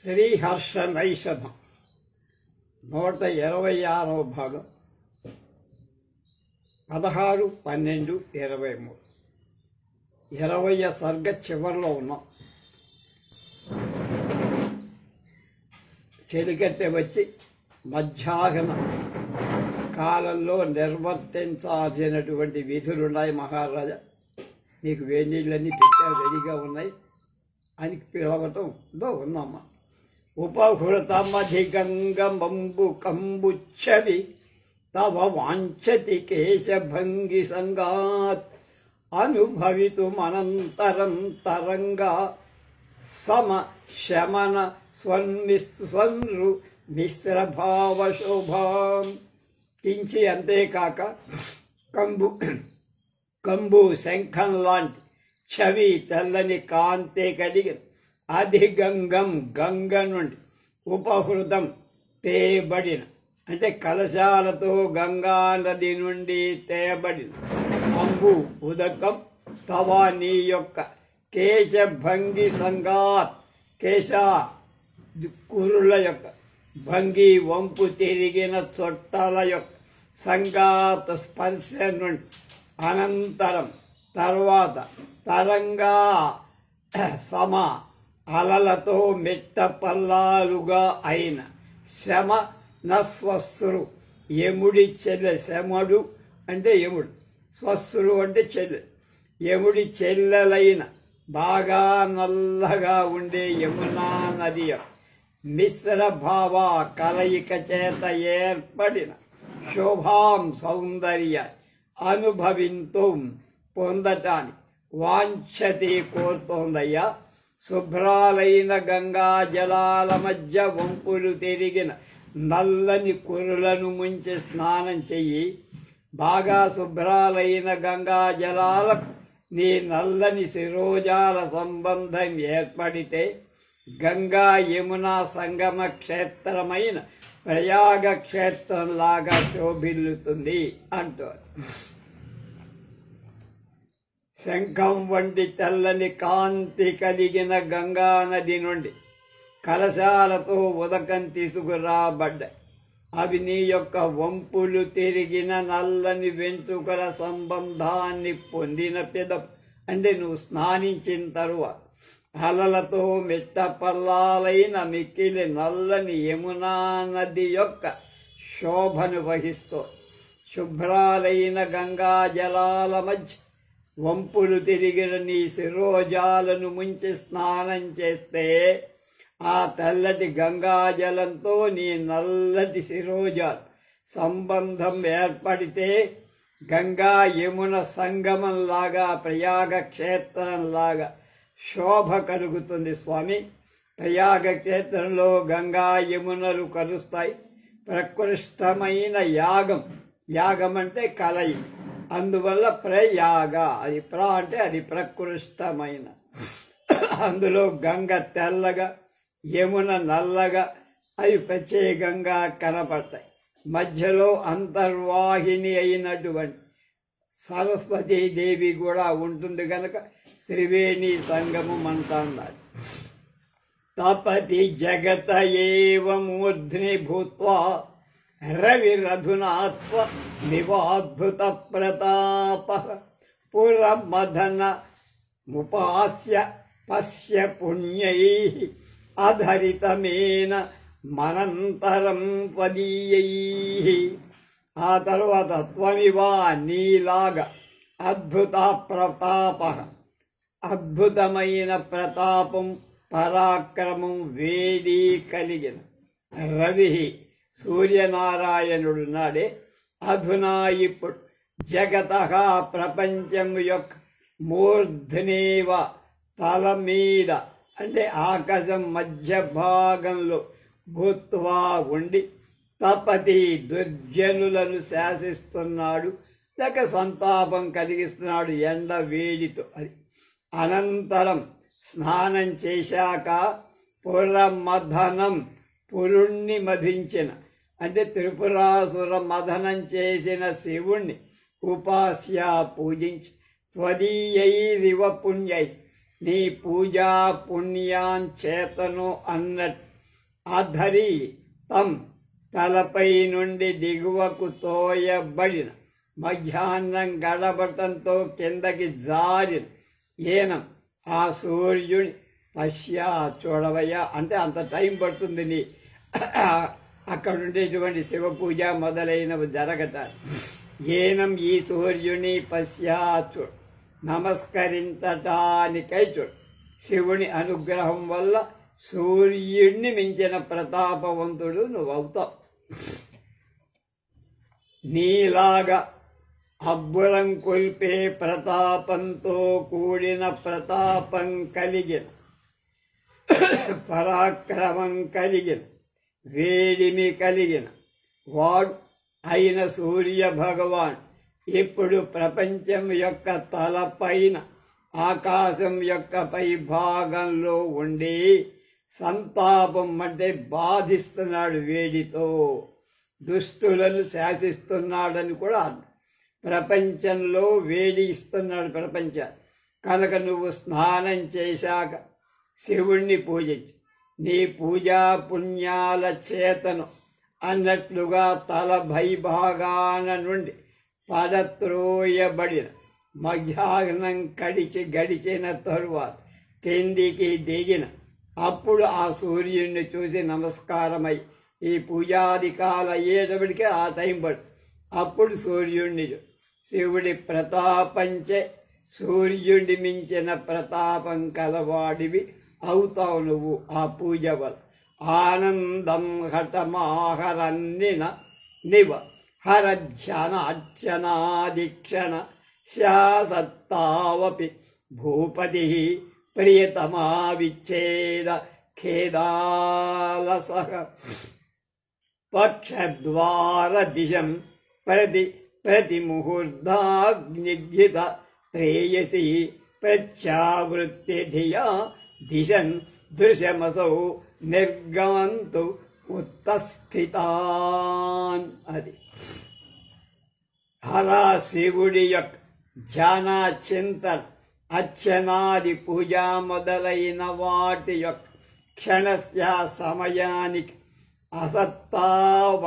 శ్రీహర్ష నైషధం 126వ భాగం 16-12-23 20వ సర్గ చివరిలో ఉన్నాం. చెలికత్తె వచ్చి మధ్యాహ్న కాలంలో నిర్వర్తించాల్సినటువంటి విధులున్నాయి మహారాజా, నీకు వేడి నీళ్ళన్నీ పెట్టావు, రెడీగా ఉన్నాయి అని పిలవటంలో ఉన్నామా. ఉపహృతమధిగంగమంబు కంబుచ్చవి తవ వాంఛతి కేశభంగి సంగాత్ అనుభవితుమనంతరం తరంగా సమ శమన స్వన్రు మిశ్రభావశోభాం. కించి అంతేకాక కంబు శంఖం లాంటి చవి తెల్లని కాంతే కలిగిన అధిగంగం గంగ నుండి ఉపహృతం తేయబడిన అంటే కలశాలతో గంగా నది నుండి తేయబడిన అంబు ఉదకం తవ నీ యొక్క కేశభంగి సంగాత్ కేశ కురుల యొక్క భంగి వంపు తిరిగిన చొట్టాల యొక్క సంగాత స్పర్శ నుండి అనంతరం తర్వాత తరంగా సమ అలలతో మెట్ట పల్లాలుగా అయిన శమ నస్వస్సురు యముడి చెల్లె. శమడు అంటే యముడు, స్వస్సురు అంటే చెల్లె. యముడి చెల్లెలైన బాగా నల్లగా ఉండే యమునా నది మిశ్రభావ కలయిక చేత ఏర్పడిన శోభాం సౌందర్య అనుభవింతూ పొందటానికి వాంఛతి కోరుతోందయ్యా. శుభ్రాలైన గంగా జలాల మధ్య వంపులు తిరిగిన నల్లని కురులను ముంచి స్నానం చెయ్యి. బాగా శుభ్రాలైన గంగా జలాలకు నీ నల్లని శిరోజాల సంబంధం ఏర్పడితే గంగా యమునా సంగమ క్షేత్రమైన ప్రయాగ క్షేత్రంలాగా శోభిల్లుతుంది అంటారు. శంఖం వంటి తెల్లని కాంతి కలిగిన గంగా నది నుండి కలశాలతో ఉదకం తీసుకురాబడ్డాయి. అవి నీ యొక్క వంపులు తిరిగిన నల్లని వెంట్రుకల సంబంధాన్ని పొందిన పిదపు అంటే నువ్వు స్నానించిన తరువాత అలలతో మెట్ట పల్లాలైన మిక్కిలి నల్లని యమునా నది యొక్క శోభను వహిస్తూ శుభ్రాలైన గంగా జలాల మధ్య వంపులు తిరిగిన నీ శిరోజాలను ముంచి స్నానం చేస్తే ఆ తెల్లటి గంగాజలంతో నీ నల్లటి శిరోజాలు సంబంధం ఏర్పడితే గంగా యమున సంగమంలాగా ప్రయాగ క్షేత్రంలాగా శోభ కలుగుతుంది స్వామి. ప్రయాగ క్షేత్రంలో గంగా యమునలు కలుస్తాయి. ప్రకృష్టమైన యాగం, యాగం అంటే కలయి, అందువల్ల ప్రయాగ, అది అంటే అది ప్రకృష్టమైన. అందులో గంగ తెల్లగా యమున నల్లగా అవి ప్రత్యేకంగా కనపడతాయి. మధ్యలో అంతర్వాహిని అయినటువంటి సరస్వతీదేవి కూడా ఉంటుంది కనుక త్రివేణి సంగమం అంటున్నారు. తపతి జగత ఏవ మూర్ధ్ని భూత్వా రవిరధునాత్వ నివాద్భుత ప్రతాప పురమదన ముపాస్య పశ్య పుణ్యై అధరితమేన మనంతరం పదీయై. ఆ తర్వాత త్వమివా నీలాగా అద్భుత ప్రతాప అద్భుతమైన ప్రతాపం పరాక్రమం వేడి కలిగిన రవి సూర్యనారాయణుడు నాడే అధునా ఇప్పుడు జగత ప్రపంచం యొక్క మూర్ధనేవ తల మీద అంటే ఆకాశం మధ్య భాగంలో భూత్వా ఉండి తపతి దుర్జనులను శాసిస్తున్నాడు, లేక సంతాపం కలిగిస్తున్నాడు ఎండ వేడితో. అది అనంతరం స్నానం చేశాక పురమథనం పురుణ్ణి మధించిన అంటే త్రిపురాసుర మథనం చేసిన శివుణ్ణి ఉపాస్య పూజించి త్వదీయైరివ పుణ్యై నీ పూజా పుణ్యాన్ చేతను అన్నట్టు అధరి తం తలపై నుండి దిగువకు తోయబడిన మధ్యాహ్నం గడబటంతో కిందకి జారిన ఏనం ఆ సూర్యుని పశ్యా చూడవయ్యా. అంటే అంత టైం పడుతుంది నీ అక్కడ ఉండేటువంటి శివ పూజ మొదలైనవి జరగటానికి. ఏనం ఈ సూర్యుని పశ్యా చూడు, నమస్కరించటానికై చూడు. శివుని అనుగ్రహం వల్ల సూర్యుడిని మించిన ప్రతాపవంతుడు నువ్వు అవుతావు. నీలాగా అబ్బురం కొల్పే ప్రతాపంతో కూడిన ప్రతాపం కలిగిన, పరాక్రమం కలిగిన, వేడిమి కలిగిన వాడు అయిన సూర్య భగవాన్ ఇప్పుడు ప్రపంచం యొక్క తలపైన ఆకాశం యొక్క పై భాగంలో ఉండి సంతాపం అంటే బాధిస్తున్నాడు. వేడితో దుస్తులను శాసిస్తున్నాడని కూడా ప్రపంచంలో వేడి ఇస్తున్నాడు ప్రపంచాన్ని. కనుక నువ్వు స్నానం చేశాక శివుణ్ణి పూజించు. నీ పూజా పుణ్యాల చేతను అన్నట్లుగా తల భైభాగాన నుండి పడత్రోయబడిన మధ్యాహ్నం గడిచిన తరువాత కిందికి దిగిన అప్పుడు ఆ సూర్యుడిని చూసి నమస్కారమై ఈ పూజాధికాలు అయ్యేటప్పటికే ఆ టైం పడు. అప్పుడు సూర్యుడిని శివుడి ప్రతాపంచే సూర్యుడి మించిన ప్రతాపం కలవాడివి అవుతావు నువ్వు ఆ పూజ వల్ల. ఆనందం హఠమాహరన్నిన నివ హరధ్యాన అర్చనాదిక్షణ శాసత్తావపి భూపతి ప్రియతమా విచ్ఛేద ఖేదాలసః పక్షద్వార దిశం ప్రతిముహూర్ధాగ్నిగ్ధిత త్రేయసి ప్రత్యావృత్తి ధియా దిశన్ దృశమసౌ నిర్గమంతు ఉత్తస్థితాన్. అది హరా శివుడి యొక్క ధ్యాన చింతన అర్చనాది పూజా మొదలైన వాటి యొక్క క్షణస్య సమయానికి అసత్తావ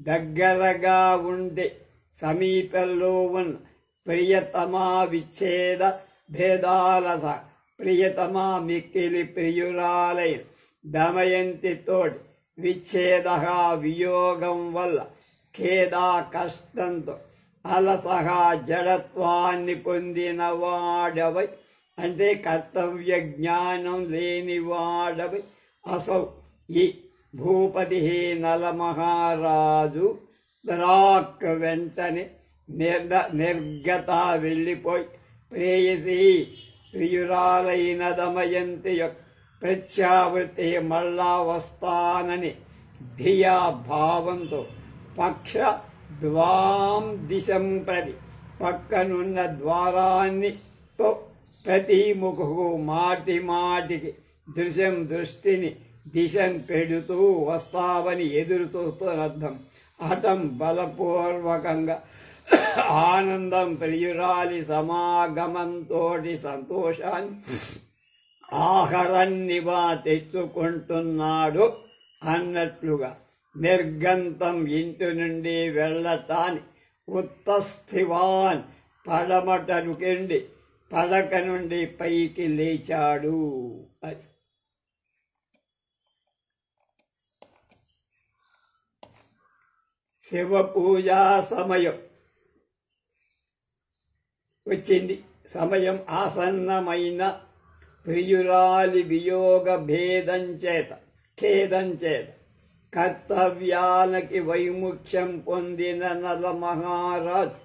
దగ్గరగా ఉండే సమీపంలో ఉన్న ప్రియతమా విచ్ఛేద భేదాలస ప్రియతమా మిక్కిలి ప్రియురాలైన దమయంతి తోటి విచ్ఛేద వియోగం వల్ల ఖేదా కష్టంతో అలసహా జడత్వాన్ని పొందిన వాడవై అంటే కర్తవ్య జ్ఞానం లేని వాడవై అసౌ ఈ భూపతి నలమహారాజు రాక్ వెంటనే నిర్గత వెళ్ళిపోయి ప్రేయసి ప్రియురాలైన దమయంతి యొక్క ప్రత్యావృతి మళ్ళా వస్తానని ధియా భావంతో పక్ష ద్వాం దిశం ప్రతి పక్కనున్న ద్వారాన్ని ప్రతిముఖకు మాటి మాటికి దృష్టిని దిశం పెడుతూ వస్తావని ఎదురు చూస్తున్న అర్థం. హఠం బలపూర్వకంగా ఆనందం ప్రియురాలి సమాగమంతోటి సంతోషాన్ని ఆహారాన్నివా తెచ్చుకుంటున్నాడు అన్నట్లుగా నిర్గంతం ఇంటి నుండి వెళ్ళటాన్ని ఉత్తస్థివాన్ పడమటనుకెండి పడక నుండి పైకి లేచాడు. అది శివ పూజా సమయం వచ్చింది. సమయం ఆసన్నమైన ప్రియురాలి వియోగ ఖేదం చేత కర్తవ్యాలకి వైముఖ్యం పొందిన నల మహారాజు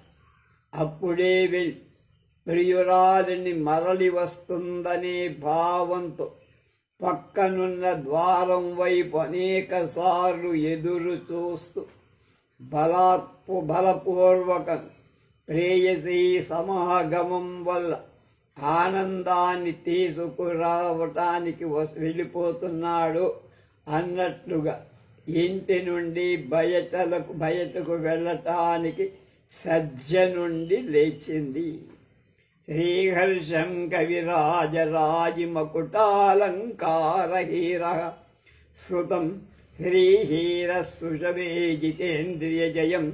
అప్పుడే వెళ్ళి ప్రియురాలిని మరలి వస్తుందనే భావంతో పక్కనున్న ద్వారం వైపు అనేక సార్లు ఎదురు చూస్తూ బలపూర్వకం ప్రేయసీ సమాగమం వల్ల ఆనందాన్ని తీసుకురావటానికి వెళ్ళిపోతున్నాడు అన్నట్లుగా ఇంటి నుండి బయటకు వెళ్ళటానికి సజ్జ నుండి లేచింది. శ్రీహర్షం కవిరాజరాజిమకుటాలంకారహీర श्रुतं श्रीहीरसुषवे जितेन्द्रियजयं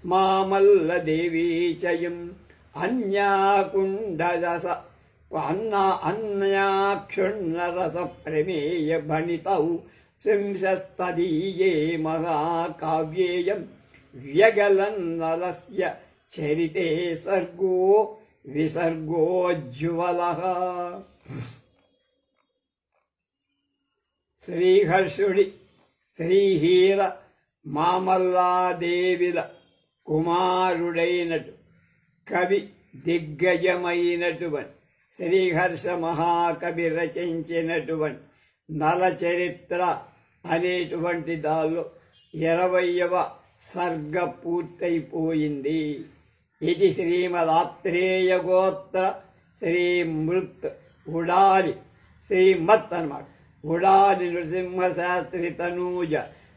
मामल्लदेवी चयम् अन्याकुण्डरस अन्याक्षुण्णरसप्रमेयभणितौ शिंशस्तदीये महाकाव्येयं व्यगलन्नलस्य चरिते सर्गो విసర్గోజ్వలః. శ్రీహర్షుడి శ్రీహీర మామల్లాదేవిల కుమారుడైనటు కవి దిగ్గజమైనటువంటి శ్రీహర్ష మహాకవి రచించినటువంటి నల చరిత్ర అనేటువంటి దానిలో 20వ సర్గ పూర్తయిపోయింది. ఇది శ్రీమదాత్రేయ గోత్ర శ్రీమృత్ ఉడాలి శ్రీమత్ అన్నమాట. ఉడాలి నృసింహశాస్త్రి తనూజ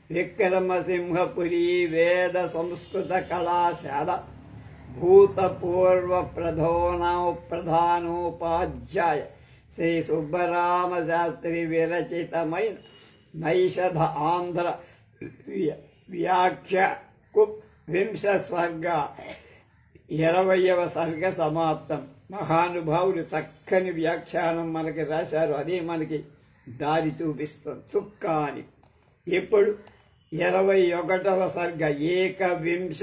విక్రమసింహపురి వేద సంస్కృత కళాశాల భూతపూర్వ ప్రధానోపాధ్యాయ శ్రీ సుబ్బరామ శాస్త్రి విరచితమైన నైషధ ఆంధ్ర వ్యాఖ్యకు 20 సర్గ 20వ సర్గ సమాప్తం. మహానుభావులు చక్కని వ్యాఖ్యానం మనకి రాశారు. అదే మనకి దారి చూపిస్తుంది చుక్కాని. ఇప్పుడు 21వ సర్గ ఏకవింశ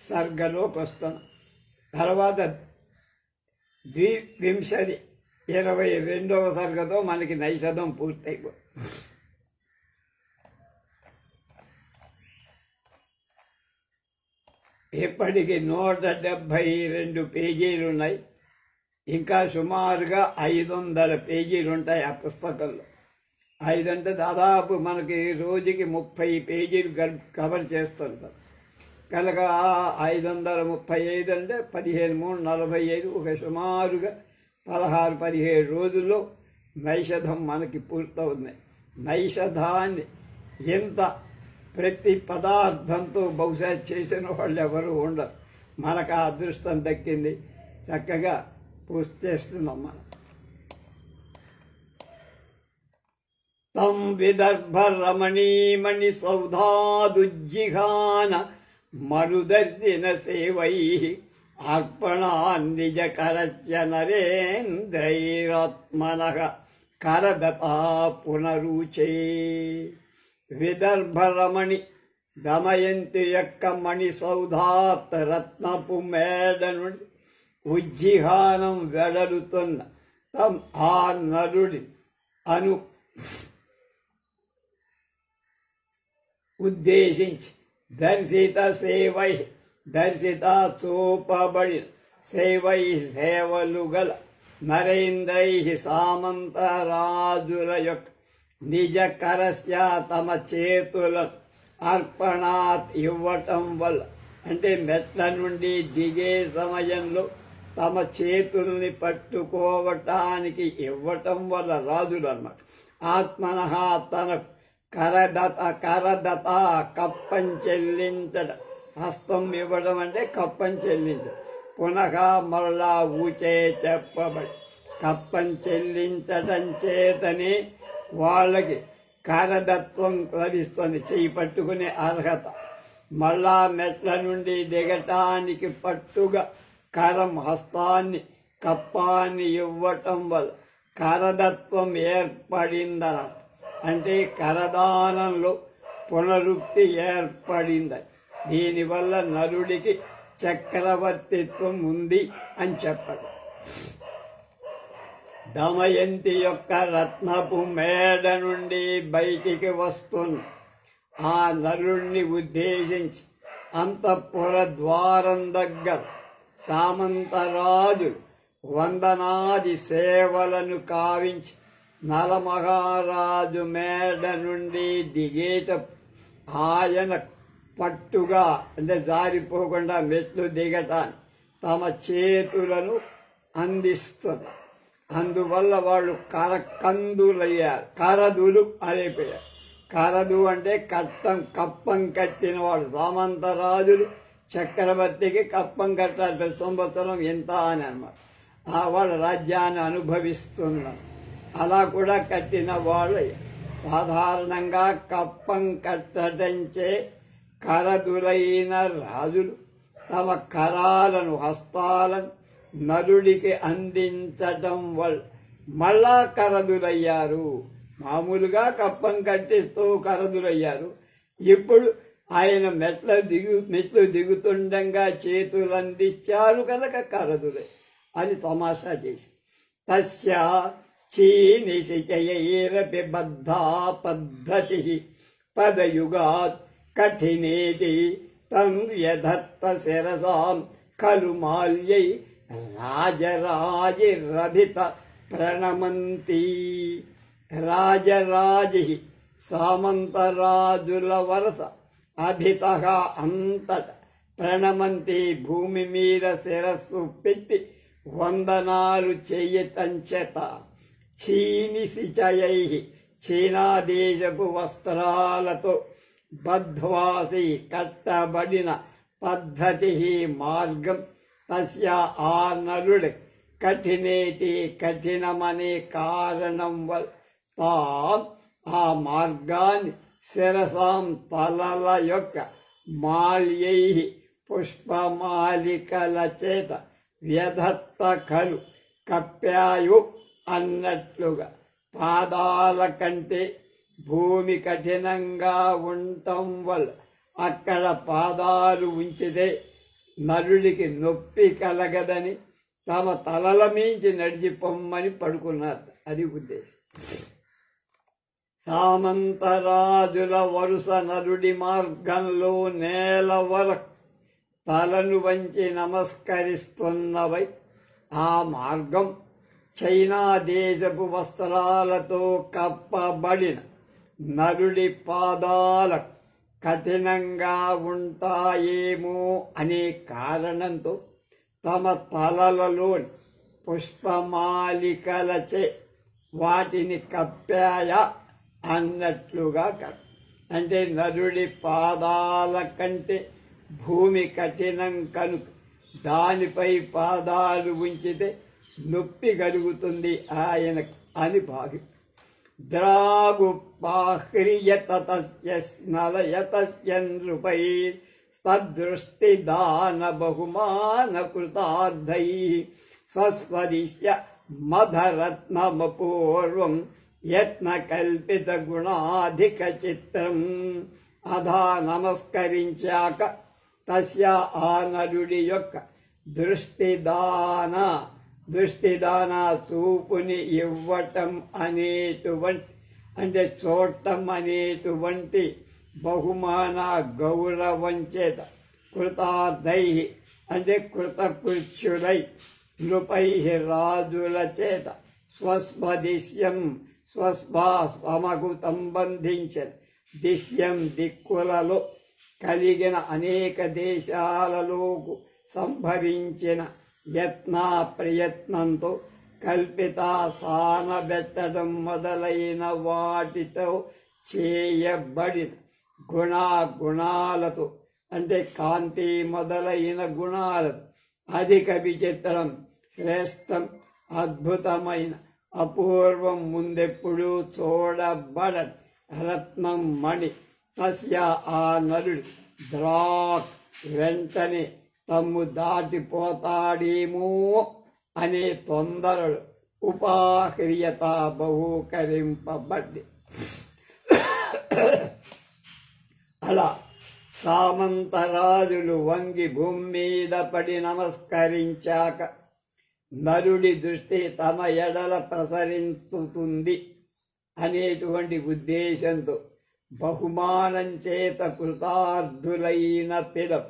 సర్గలోకి వస్తున్నాం. తర్వాత ద్వివింశది 22వ సర్గతో మనకి నైషధం పూర్తయిపోతుంది. ఇప్పటికి 172 పేజీలు ఉన్నాయి. ఇంకా సుమారుగా 500 పేజీలు ఉంటాయి ఆ పుస్తకంలో. 5 అంటే దాదాపు మనకి రోజుకి 30 పేజీలు కవర్ చేస్తుంటాం కనుక 535 అంటే 15×3 = 45. ఒక సుమారుగా 16-17 రోజుల్లో నైషధం మనకి పూర్తవుతున్నాయి. నైషధాన్ని ఎంత ప్రతి పదార్థంతో బహుశా చేసిన వాళ్ళు ఎవరు ఉండరు. మనకు ఆ అదృష్టం దక్కింది. చక్కగా పూర్తి చేస్తున్నాం మనం. తం విదర్భ రమణీమణి సౌధాదుజ్జిహాన మరుదర్శిన సేవై అర్పణాన్నిజ కరస్య నరేంద్రైరాత్మనః కరదతా పునరుచే. విదర్భరమణి దమయంతి యొక్క మణి సౌధాత్ రత్నపు మేడ నుండి ఉజ్జిహానం వెడలుతున్న తం ఆ నరుడి అను ఉద్దేశించి దర్శిత సేవై దర్శిత చూపబడి సేవై సేవలు గల నరేంద్రై సామంతరాజుల యొక్క నిజ కరస్య తమ చేతులను అర్పణాత్ ఇవ్వటం వల్ల, అంటే మెట్ల నుండి దిగే సమయంలో తమ చేతుల్ని పట్టుకోవటానికి ఇవ్వటం వల్ల రాజులు అన్నమాట. ఆత్మనః తన కరదత కప్పం చెల్లించడం. హస్తం ఇవ్వడం అంటే కప్పం చెల్లించడం. పునః మరలా ఊచే చెప్పబడి కప్పం చెల్లించటం చేతనే వాళ్ళకి కరదత్వం లభిస్తుంది, చేయి పట్టుకునే అర్హత. మళ్ళా మెట్ల నుండి దిగటానికి పట్టుగా కరం హస్తాన్ని కప్పాన్ని ఇవ్వటం వల్ల కరదత్వం ఏర్పడిందన. అంటే కరదానంలో పునరుక్తి ఏర్పడిందని. దీనివల్ల నరుడికి చక్రవర్తిత్వం ఉంది అని చెప్పడు. దమయంతి యొక్క రత్నపు మేడ నుండి బయటికి వస్తున్న ఆ నరుణ్ణి ఉద్దేశించి అంతఃపుర ద్వారం దగ్గర సామంతరాజు వందనాది సేవలను కావించి నలమహారాజు మేడ నుండి దిగేట ఆయన పట్టుగా, అంటే జారిపోకుండా మెట్లు దిగటాన్ని తమ చేతులను అందిస్తున్నారు. అందువల్ల వాళ్ళు కరకందులయ్యారు, కరదులు అయిపోయారు. కరదు అంటే కప్పం కట్టిన వాడు. సామంతరాజులు చక్రవర్తికి కప్పం కట్టాలి, ప్రతి సంవత్సరం ఎంత అని అన్నమాట. వాళ్ళ రాజ్యాన్ని అనుభవిస్తున్నారు. అలా కూడా కట్టిన వాళ్ళు సాధారణంగా కప్పం కట్టడంచే కరదులైన రాజులు తమ కరాలను హస్తాలను నరుడికి అందించటం వల్ల మళ్ళా కరదులయ్యారు. మామూలుగా కప్పం కట్టిస్తూ కరదులయ్యారు. ఇప్పుడు ఆయన మెట్లు దిగుతుండగా చేతులు అందించారు కనుక కరదులే అని తమాషా చేసి తస్య చీనిశిచయైరపి బద్ధా పద్ధతి పదయుగాత్ కఠినేతి తం యధత్త శిరసాం ఖలు మాల్యై రాజరాజిరభిత ప్రణమంతి. రాజరాజి సామంతరాజుల వరస అభిత అంతట ప్రణమంతి భూమి మీద శిరస్సు పెట్టి వందనాలు చెయ్యటంచేత చీనిశిచయై చీనా దేశపు వస్త్రాలతో బద్ధ్వాసి కట్టబడిన పద్ధతి మార్గం తస్య ఆ నరుడి కఠినేతి కఠినమనే కారణం వల్ల తాం ఆ మార్గాన్ని శిరసాం తలల యొక్క మాల్యై పుష్పమాలికల చేత వ్యధత్త ఖలు కప్పాయు అన్నట్లుగా పాదాల కంటే భూమి కఠినంగా ఉండటం వల్ల అక్కడ పాదాలు ఉంచితే నరుడికి నొప్పి కలగదని తమ తలల మించి నడిచి పొమ్మని పడుకున్నారు. అది ఉద్దేశం. సామంతరాజుల వరుస నరుడి మార్గంలో నేల వరకు తలను వంచి నమస్కరిస్తున్నవై ఆ మార్గం చైనా దేశపు వస్త్రాలతో కప్పబడిన నరుడి పాదాలకు కఠినంగా ఉంటాయేమో అనే కారణంతో తమ తలలలోని పుష్పమాలికలచే వాటిని కప్పాయ అన్నట్లుగా అంటే నరుడి పాదాల కంటే భూమి కఠినం కనుక దానిపై పాదాలు ఉంచితే నొప్పి కలుగుతుంది ఆయన అని భావి ద్రాగుపాహ్రియతస్యనలయతస్యనృపై తదృష్టి దాన బహుమాన కృతార్థై స్వస్వదిశ్య మధరత్నమపూర్వం యత్న కల్పిత గుణాధిక చిత్రం. అధా నమస్కరించాక తస్య ఆ నరుడి యొక్క దృష్టిదాన చూపుని ఇవ్వటం అనేటువంటి అంటే చూడటం అనేటువంటి బహుమాన గౌరవం చేత కృతార్థై అంటే కృతకృత్యులై నృపై రాజుల చేత స్వస్వదిశ్యం స్వస్వమకు సంబంధించిన దిశ్యం దిక్కులలో కలిగిన అనేక దేశాలలోకు సంభవించిన ప్రయత్నంతో కల్పిత సానబెట్టడం మొదలైన వాటితో చేయబడిన గుణాలతో అంటే కాంతి మొదలైన గుణాలతో అధిక విచిత్రం శ్రేష్టం అద్భుతమైన అపూర్వం ముందెప్పుడు చూడబడ రత్నం మణి తస్య ఆ నరుడు ద్రాక్ వెంటనే తమ్ము దాటిపోతాడేమో అనే తొందరలు ఉపాహ్రియత బహూకరింపబడ్డి. అలా సామంతరాజులు వంగి భూమి మీద పడి నమస్కరించాక నరుడి దృష్టి తమ ఎడల ప్రసరించుతుంది అనేటువంటి ఉద్దేశంతో బహుమానం చేత కృతార్థులైన పిదం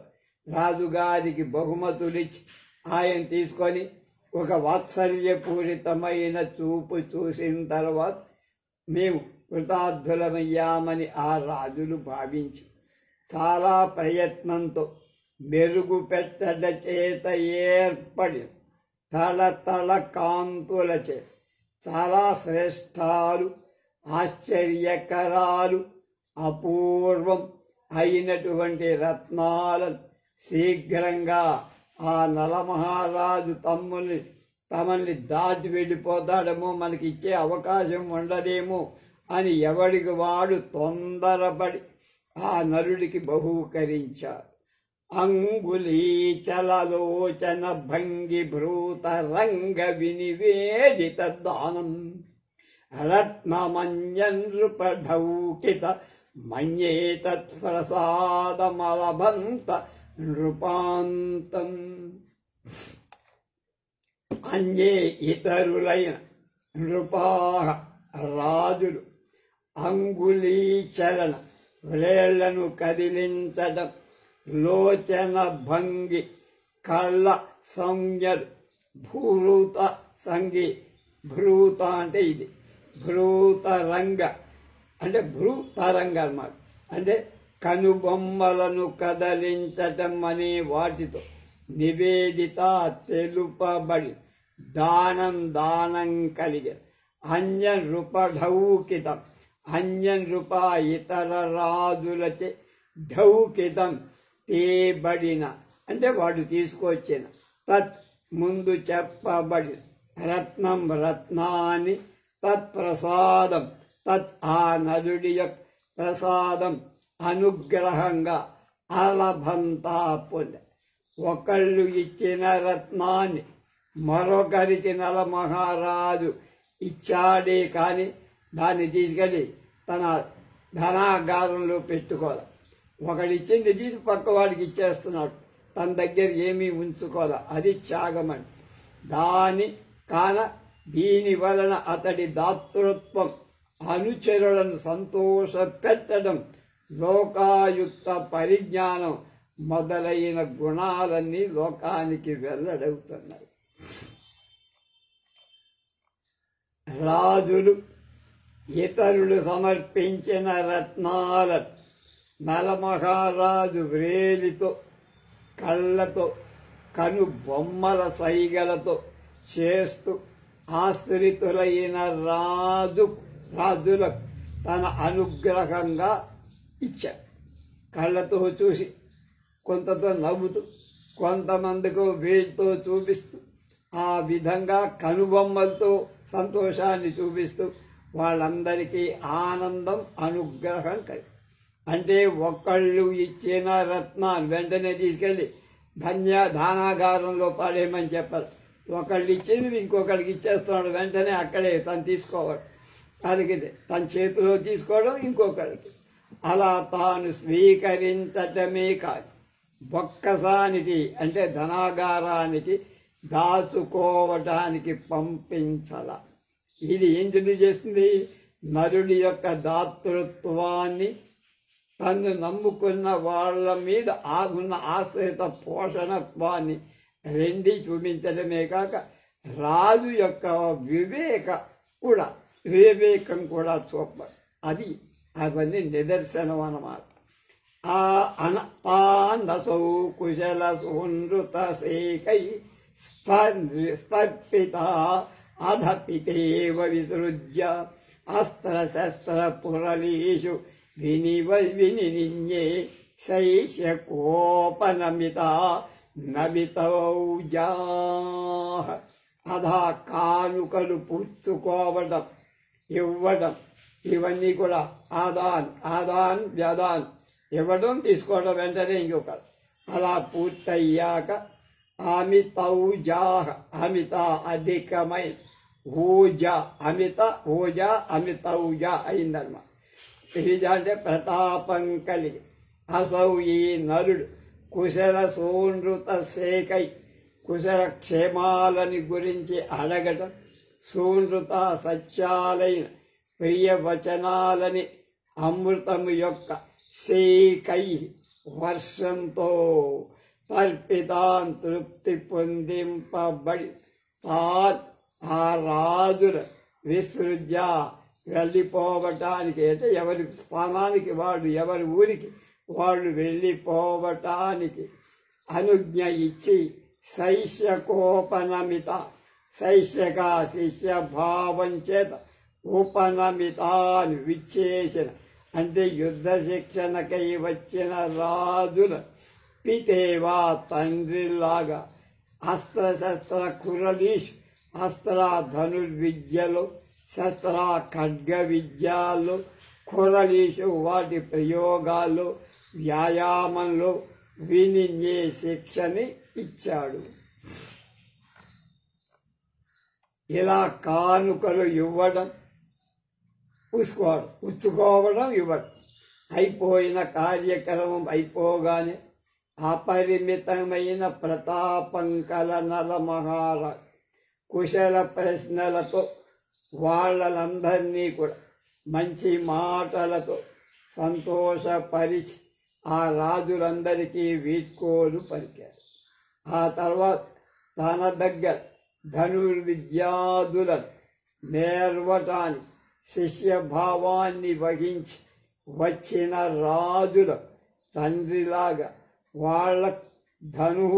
రాజుగారికి బహుమతులిచ్చి ఆయన తీసుకొని ఒక వాత్సల్యపూరితమైన చూపు చూసిన తర్వాత మేము కృతార్థులమయ్యామని ఆ రాజులు భావించి చాలా ప్రయత్నంతో మెరుగు పెట్టడ చేత ఏర్పడి తళతళ కాంతుల చేత చాలా శ్రేష్టాలు ఆశ్చర్యకరాలు అపూర్వం అయినటువంటి రత్నాలను శీఘ్రంగా ఆ నలమహారాజు తమల్ని దాటి వెళ్ళిపోతాడేమో, మనకి ఇచ్చే అవకాశం ఉండదేమో అని ఎవడికి వాడు తొందరపడి ఆ నరుడికి బహూకరించారు. అంగుళీచలలోచన భంగి భ్రూత రంగ వినివేదిత దానం రత్నమన్యనృపఢౌకిత మన్యేతత్ప్రసాదమలభంత నృపాంతం. అన్యే ఇతరులైన నృపాః రాజులు అంగుళీచలన వ్రేళ్లను కదిలించడం, లోచన భంగి కళ్ళ సంజ్ఞలు, భూత సంగి భ్రూత అంటే ఇది భ్రూతరంగ అంటే భ్రూతరంగ అన్నమాట. అంటే కనుబొమ్మలను కదలించటం అనే వాటితో నివేదిత తెలుపబడి దానం కలిగే అన్యనృపఢౌకితం అన్యనృప ఇతర రాజులచే ఢౌకితం తేబడిన అంటే వాడు తీసుకొచ్చిన తత్ ముందు చెప్పబడి రత్నం రత్నాన్ని తత్ప్రసాదం తత్ ఆ నరుడి యొక్క ప్రసాదం అనుగ్రహంగా అలభంతా పొంద. ఒకళ్ళు ఇచ్చిన రత్నాన్ని మరొకరికి నలమహారాజు ఇచ్చాడే కానీ దాన్ని తీసుకెళ్ళి తన ధనాగారంలో పెట్టుకోవాలి. ఒకడిచ్చింది తీసి పక్క వాడికి ఇచ్చేస్తున్నాడు, తన దగ్గర ఏమీ ఉంచుకోవాలి. అది త్యాగమని. దీని వలన అతడి దాతృత్వం అనుచరులను సంతోష పెట్టడం, లోకాయుక్త పరిజ్ఞానం మొదలైన గుణాలన్నీ లోకానికి వెల్లడవుతున్నాయి. రాజులు ఇతరులు సమర్పించిన రత్నాలను నలమహారాజు వ్రేలితో కళ్ళతో కనుబొమ్మల సైగలతో చేస్తూ ఆశ్రితులైన రాజులకు తన అనుగ్రహంగా ఇచ్చారు. కళ్ళతో చూసి కొంతతో నవ్వుతూ కొంతమందికి వేలితో చూపిస్తూ ఆ విధంగా కనుబొమ్మలతో సంతోషాన్ని చూపిస్తూ వాళ్ళందరికీ ఆనందం అనుగ్రహం కలిగి. అంటే ఒకళ్ళు ఇచ్చిన రత్నాన్ని వెంటనే తీసుకెళ్ళి ధానాగారంలో పడేయమని చెప్పాలి. ఒకళ్ళు ఇచ్చింది ఇంకొకరికి ఇచ్చేస్తున్నాడు, వెంటనే అక్కడే తను తీసుకోవడం, అది తన చేతిలో తీసుకోవడం ఇంకొకరికి. అలా తాను స్వీకరించటమే కాదు, ఒక్కసానికి అంటే ధనాగారానికి దాచుకోవటానికి పంపించాల. ఇది ఏం తెలియజేస్తుంది? నరుడి యొక్క దాతృత్వాన్ని, తను నమ్ముకున్న వాళ్ళ మీద ఉన్న ఆశ్రిత పోషణత్వాన్ని రెండీ చూపించడమే కాక రాజు యొక్క వివేకం కూడా చూపబడి అది అవన్నీ నిదర్శనం అన్నమాట. తానసౌ కుశల సునృత సేకై స్తర్పిత అధపితేవ విసృజ్య అస్త్రశస్త్ర పురలీషు వినిన్యే శైష్యకోపనమిత నమితౌజా. అధా కానుకలు పుచ్చుకోవడం, ఇవ్వడం, ఇవన్నీ కూడా ఆదాన్ వ్యదాన్ ఇవ్వడం తీసుకోవడం వెంటనే ఇంకొకరు. అలా పూర్తయ్యాక అమితౌజాహ అమిత అధికమై అమితౌజ అయిందన్నమాట. ఇది అంటే ప్రతాపం కలిగి అసౌ ఈ నరుడు కుశల సూనృత సేకై కుశల క్షేమాలని గురించి అడగటం, సూనృత సత్యాలైన ప్రియవచనాలని అమృతము యొక్క సేకై వర్షంతో తర్పితాన్ తృప్తి పొందింపబడి ఆ రాజుల విసృజ్య వెళ్ళిపోవటానికి, అంటే ఎవరి స్థానానికి వాళ్ళు, ఎవరి ఊరికి వాళ్ళు వెళ్ళిపోవటానికి అనుజ్ఞ ఇచ్చి శైష్యకోపనమిత శైష్యక శిష్య భావం చేత ఉపనమితాన్ని విచ్చేసిన అంటే యుద్ధ శిక్షణకై వచ్చిన రాజుల పితేవా తండ్రిలాగా అస్త్రశస్త్ర కురలీష్ అస్త్ర ధనుర్విద్యలో శస్త్ర ఖడ్గ విద్యాల్లో, కొరలీషు వాటి ప్రయోగాల్లో, వ్యాయామంలో వినిన్యే శిక్షని ఇచ్చాడు. ఇలా కానుకలు ఇవ్వడం, పుచ్చుకోవడం, ఇవ్వడం, అయిపోయిన కార్యక్రమం అయిపోగానే అపరిమితమైన ప్రతాపం కల నలమహారాజు కుశల ప్రశ్నలతో వాళ్ళందరినీ కూడా మంచి మాటలతో సంతోషపరిచి ఆ రాజులందరికీ వీడ్కోలు పలికారు. ఆ తర్వాత తన దగ్గర ధనుర్విద్యాదులను నేర్వటానికి శిష్యభావాన్ని వహించి వచ్చిన రాజుల తండ్రిలాగా వాళ్ళ ధను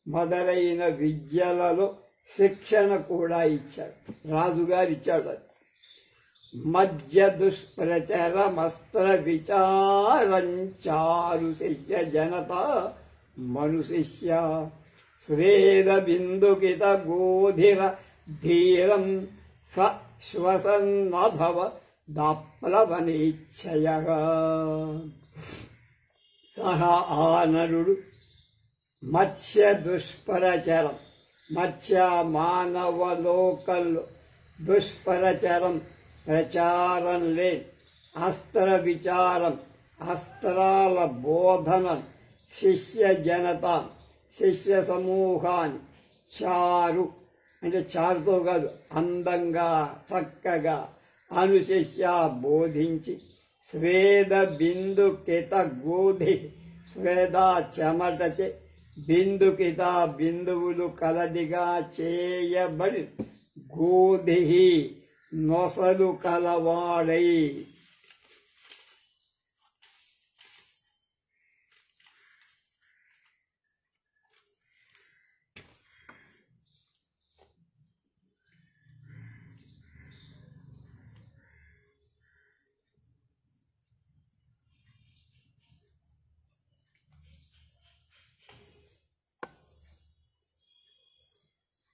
మొదలైన విద్యలలో శిక్షణ కూడా ఇచ్చాడు. రాజుగారు ఇచ్చాడు. అది మధ్య దుష్ప్రచరమస్త్ర విచారంచారు శిష్య జనత మను శిష్య స్వేద బిందుకిత గోధిర ధీరం స శ్వసన్నభవ దాప్లవనేచ్ఛయగా. సహా ఆనరుడు మత్స్య దుష్పరచరం, మత్స్య మానవలోకంలో దుష్పరచరం ప్రచారం లేని అస్త్ర విచారం, అస్త్రాల బోధనం శిష్య జనత, శిష్య సమూహాన్ని చారు అంటే చారుతో కాదు, అందంగా చక్కగా అనుశిష్య బోధించి స్వేద బిందుకిత గోధి, స్వేద చెమటచే, బిందుకిత బిందువులు కలదిగా చేయబడి, గోధి నొసలు కలవాడై.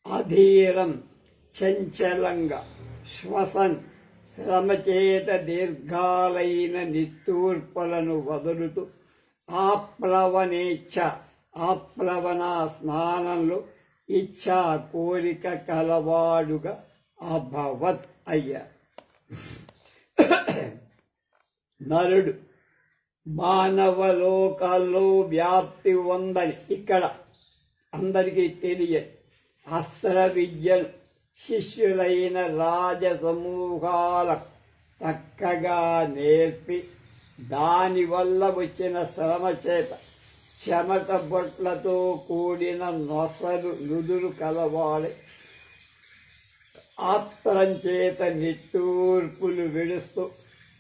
అధీరం చంచలంగా, శ్వసన్ శ్రమచేత దీర్ఘాలైన నిట్టూర్పులను వదులుతూ, ఆప్లవనేచ్ఛ ఆప్లవన స్నానంలో ఇచ్ఛా కోరిక కలవాడుగా అభవత్ అయ్యా. నరుడు మానవలోకాల్లో వ్యాప్తి ఉందని ఇక్కడ అందరికీ తెలియదు. అస్త్ర విద్యను శిష్యులైన రాజసమూహాల చక్కగా నేర్పి దానివల్ల వచ్చిన శ్రమ చేత చెమట బొట్లతో కూడిన నొసలు నుదురు కలవాడే ఆత్రం చేత నిట్టూర్పులు విడుస్తూ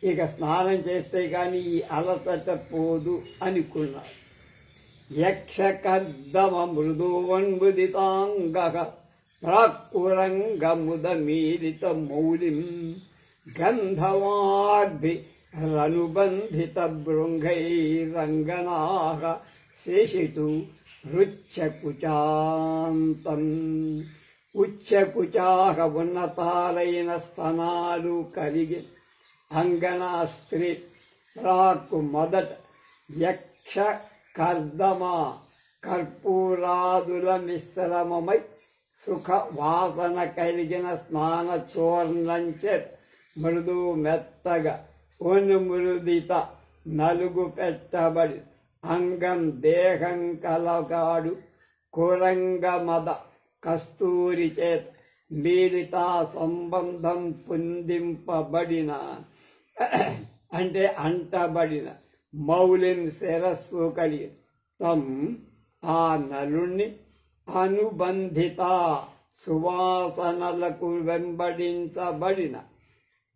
ఇక స్నానం చేస్తే కానీ ఈ అలసట పోదు అనుకున్నాడు. యక్షకర్దమ మృదువన్ముదితాంగ ప్రాక్కురంగముదమీలిత మౌలిం గంధవార్భి రనుబంధిత బృంగైరంగనాః శేషితు రుచ్చకుచాంతం. ఉచ్చకుచాహ ఉన్నతాలైన స్తనాలు కలిగి అంగనా స్త్రీ ప్రాక్కు మొదట యక్ష కర్దమ కర్పూరాదుల మిశ్రమమై సుఖ వాసన కలిగిన స్నాన చూర్ణంచే మృదు మెత్తగా ఉన్మృదిత నలుగు పెట్టబడి అంగం దేహం కలగాడు కురంగ మద కస్తూరి చేత మీలిత సంబంధం పొందింపబడిన అంటే అంటబడిన మౌలిన్ శిరస్సు కలిగి తం ఆ నలుణ్ణి అనుబంధిత సువాసనలకు వెంబడించబడిన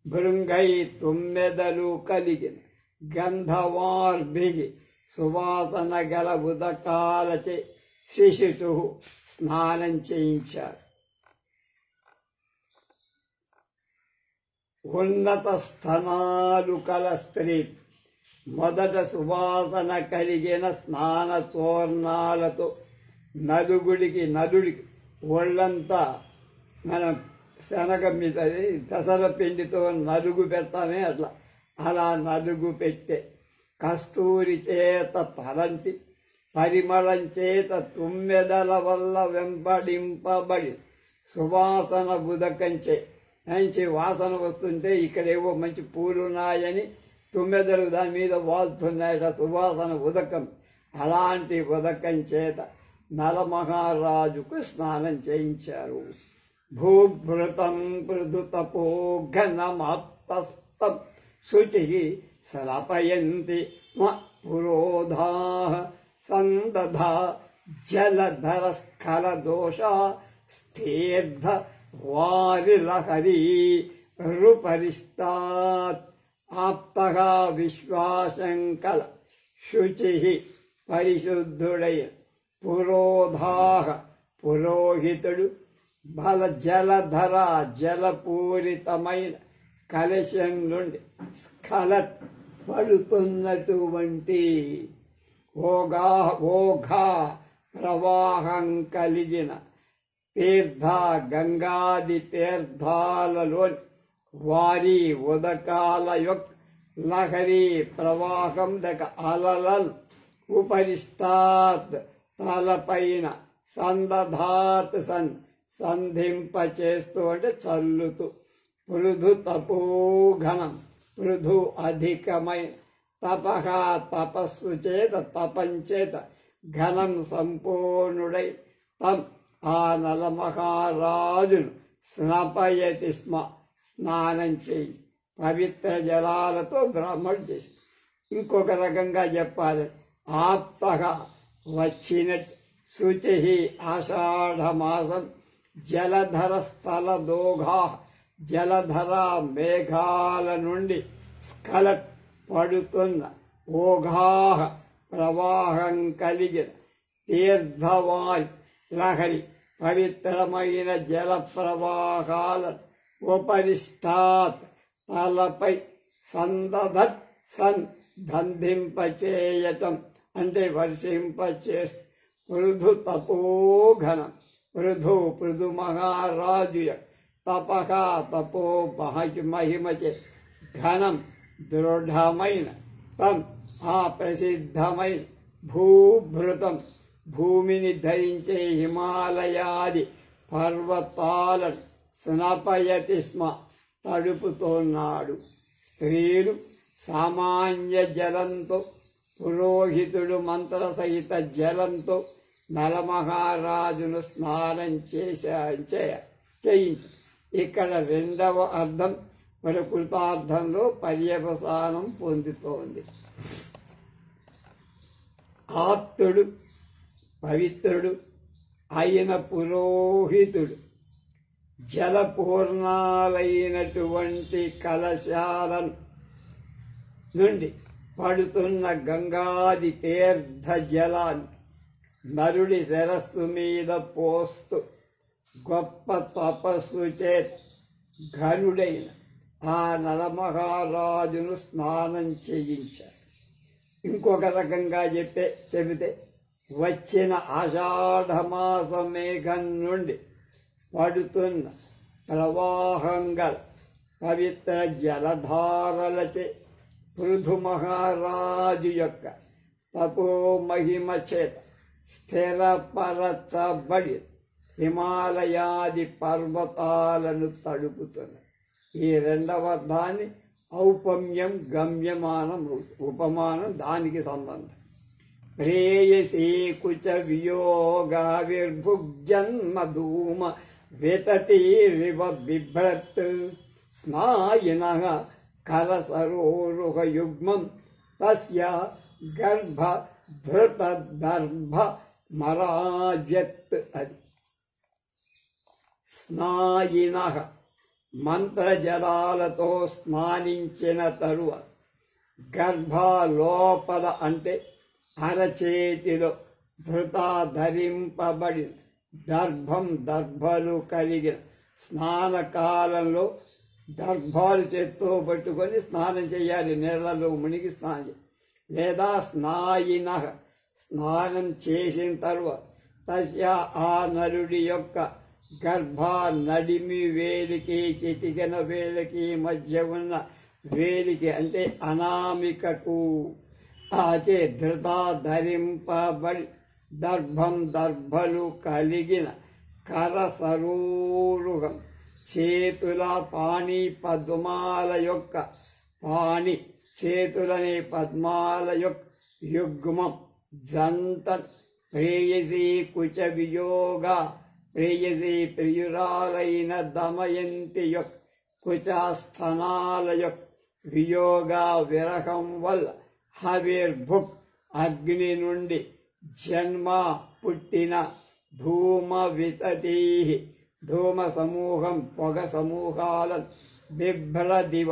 భృంగై తుమ్మెదలు కలిగిన గంధవార్భిగి సువాసన గల ఉదకాలచే శిశుతు స్నానం చేయించారు. ఉన్నత స్థనాలు కల స్త్రీ మొదట సువాసన కలిగిన స్నాన చూర్ణాలతో నలుడికి ఒళ్ళంతా మనం శనగ మీద పెసర పిండితో నలుగు పెడతామే అట్లా, అలా నలుగు పెట్టే కస్తూరి చేత తలంటి పరిమళం చేత తుమ్మెదల వల్ల వెంబడింపబడి సువాసన బుదకంచే మంచి వాసన వస్తుంటే ఇక్కడేవో మంచి పూలున్నాయని తుమ్మెదలు దాని మీద వాళ్తున్నాయట, సువాసన ఉదకం. అలాంటి ఉదకం చేత నలమహారాజుకు స్నానం చేయించారు. భూభృతం పృథుతపో ఘనమాప్తస్తం శుచి సలపయంతి పురోధా సందధా జలధర స్ఖల దోష స్థీర్ధ వారిలహరి రుపరిష్టాత్ ఆప్తగా విశ్వాసంకల శుచి పరిశుద్ధుడై పురోధాహ పురోహితుడు బల జలధర జలపూరితమైన కలశం నుండి స్ఖలత్ పడుతున్నటువంటి ఓఘా ప్రవాహం కలిగిన తీర్థ గంగాది తీర్థాలలోని వారి ఉదకాల యొక్క లహరి ప్రవాహం దగ్గర అలలల్ ఉపరిష్టాత్ తలపైన సందధాత్ సంధింపచేస్తూ అంటే చల్లుతూ పృథు తపోఘనం పృథు అధికమైన తపహ తపస్సు చేత తపంచేత ఘనం సంపూర్ణుడై తం ఆ నలమహారాజును స్నపయతి స్మ స్నానం చేయి పవిత్ర జలాలతో బ్రాహ్మణుడు చేసి. ఇంకొక రకంగా చెప్పాలి, ఆప్తగా వచ్చినట్టు శుచి ఆషాఢమాసం జలధర స్థల దోఘా జలధర మేఘాల నుండి స్ఖలత్ పడుతున్న ఓఘాహ ప్రవాహం కలిగిన తీర్థవాయు లహరి పవిత్రమైన జల ప్రవాహాలను ఉపరిష్టాత్ తలపై సందధత్ బంధింపచేయటం అంటే వర్షింపచేస్తూ పృథు తపోఘనం పృథు మహారాజు తపక తపో మహిమచే ఘనం దృఢమైన తం ఆ ప్రసిద్ధమైన భూభృతం భూమిని ధరించే హిమాలయాది పర్వతాలను స్నపయతి స్మ తడుపుతున్నాడు. స్త్రీలు సామాన్య జలంతో పురోహితుడు మంత్ర సహిత జలంతో నలమహారాజును స్నానం చేయించ. ఇక్కడ రెండవ అర్థం ప్రకృతార్థంలో పర్యవసానం పొందుతోంది. ఆప్తుడు పవిత్రుడు అయిన పురోహితుడు జలపూర్ణాలైనటువంటి కలశాలను నుండి పడుతున్న గంగాది తీర్థ జలాన్ని నరుడి శిరస్సు మీద పోస్తూ గొప్ప తపస్సు చేత ఘనుడైన ఆ నలమహారాజును స్నానం చేయించారు. ఇంకొక రకంగా చెబితే వచ్చిన ఆషాఢమాస మేఘం నుండి పడుతున్న ప్రవాహంగల పవిత్ర జలధారలచే పృథు మహారాజు యొక్క తపో మహిమ చేత స్థిరపరచబడి హిమాలయాది పర్వతాలను తడుపుతున్న ఈ రెండవ దాన్ని ఔపమ్యం గమ్యమానం ఉపమానం దానికి సంబంధం. ప్రేయసీ కుచ వియోగ విర్భుజన్మ ధూమ వితతిరివ బిభ్రత్ స్నాయిన కరసరోరుహ యుగ్మం తస్య గర్భ ధృత దర్భ మరాజత్. అది స్నాయిన మంత్రజలాలతో స్నానించిన తరువాత గర్భలోపల అంటే అరచేతిలో ధృత ధరింపబడిన దర్భలు కలిగిన స్నానకాలంలో దర్భాలు చేత్తో పట్టుకొని స్నానం చేయాలి. నీళ్లలో మునిగి స్నానం చేయాలి. లేదా స్నాయిన స్నానం చేసిన తరువాత తస్య ఆ నరుడి యొక్క గర్భ నడిమి వేలికి చిటికెన వేలికి మధ్య ఉన్న వేలికి అంటే అనామికకు అతే ధృత ధరింపబడి దర్భం దర్భలు కలిగిన కరసరూరుగం చేతుల పాణి పద్మాల యొక్క పాణి చేతులనే పద్మాల యొక్క యుగ్మం జంట ప్రేయసి కుచ వియోగ ప్రేయసి ప్రియురాలైన దమయంతి యొక్క కుచస్థనాల యొక్క వియోగ విరహం వల్ల హవిర్భుక్ అగ్ని నుండి జన్మ పుట్టిన ధూమ వితతీ ధూమ సమూహం పొగ సమూహాలను బిభ్ర దివ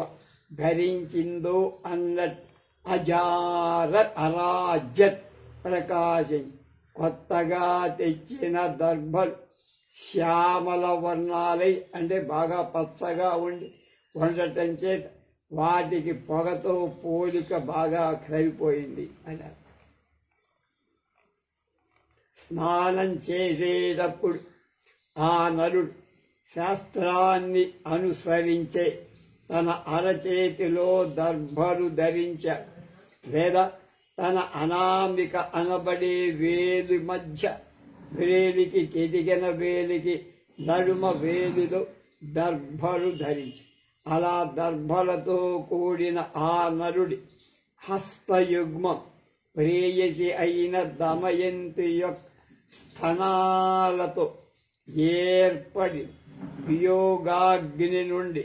ధరించిందో అన్నట్టు అజారత్ అరాజత్ ప్రకాశం కొత్తగా తెచ్చిన దర్భలు శ్యామల వర్ణాలై అంటే బాగా పచ్చగా ఉండటం చేత వాటికి పొగతో పోలిక బాగా సరిపోయింది అన్నారు. స్నానం చేసేటప్పుడు ఆ నరుడు శాస్త్రాన్ని అనుసరించే తన అరచేతిలో దర్భలు ధరించాడు లేదా తన అనామిక అనబడే వేలి మధ్య వేలికి ఎదిగిన వేలికి నడుమ వేలిలో దర్భలు ధరించి అలా దర్భలతో కూడిన ఆ నరుడి హస్తయుగ్మం ప్రేయసి అయిన దమయంతి యొక్క స్థనాలతో ఏర్పడి వియోగాగ్ని నుండి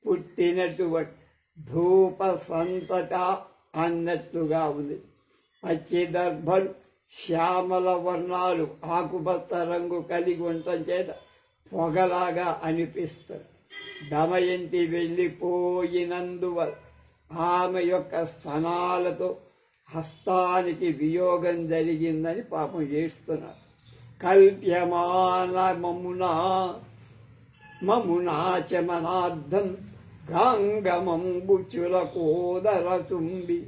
పుట్టినటువంటి ధూప సంతత అన్నట్లుగా ఉంది. పచ్చి దర్భలు శ్యామల వర్ణాలు ఆకుపచ్చ రంగు కలిగి ఉండటం చేత పొగలాగా అనిపిస్తుంది. దమయంతి వెళ్ళిపోయినందువల్ల ఆమె యొక్క స్థనాలతో హస్తానికి వియోగం జరిగిందని పాపం ఏడుస్తున్నారు. కల్ప్యమాన మమునాచమనార్థం గాంగమంబుచులకోదర చుంబి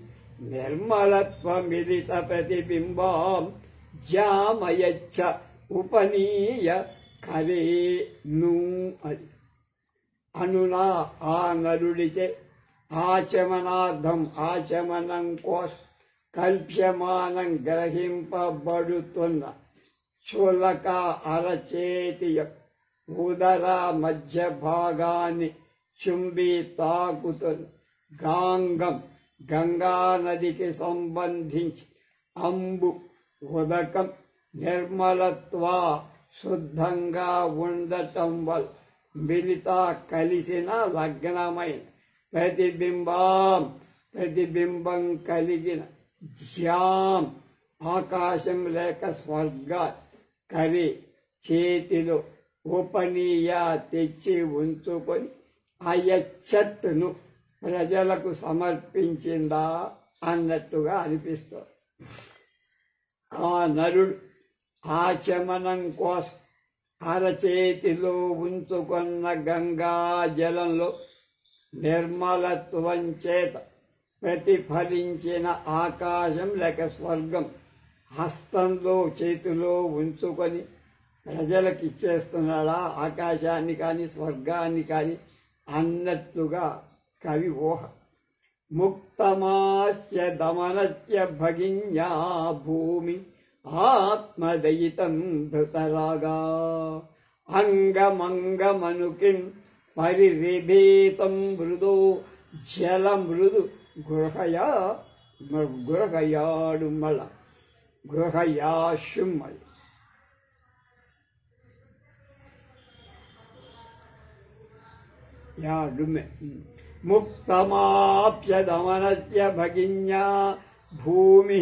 నిర్మలత్వమిలిత ప్రతిబింబాం జామయచ్చ ఉపనీయ కరే ను అది అనునా ఆ నరుడిచే ఆచమనార్థం ఆచమనం కోసం కల్ప్యమానం గ్రహింపబడుతున్న చులక అరచేతి ఉదర మధ్య భాగాన్ని చుంబి తాకుతున్న గాంగం గంగా నదికి సంబంధించి అంబు ఉదకం నిర్మలత్వ శుద్ధంగా ఉండటం వల్ల మిలిత కలిసిన లగ్నమైన ప్రతిబింబం కలిగిన ధ్యాం ఆకాశం లేక స్వర్గా కరి చేతిలో ఉపనీయ తెచ్చి ఉంచుకొని అయచ్చత్తును ప్రజలకు సమర్పించిందా అన్నట్టుగా అనిపిస్తుంది. ఆ నరుడు ఆచమనం కోసం అరచేతిలో ఉంచుకున్న గంగా జలంలో నిర్మలత్వం చేత ప్రతిఫలించిన ఆకాశం లేక స్వర్గం హస్తంలో చేతిలో ఉంచుకొని ప్రజలకు ఇచ్చేస్తున్నాడా ఆకాశాన్ని కానీ స్వర్గాన్ని కానీ అన్నట్లుగా కవి ఊహ. ముక్తమాస్య దమనస్య భగిన్యా భూమి ఆత్మదయితం ధృతరాగా అంగమంగమనుకిం పరిరిభేతం మృదో జల మృదు గృహయాడు మళ్ళ గృహయాశుమ్మల్ యాడుమే ముక్తమాప్యదమనస్య భగిన్యా భూమి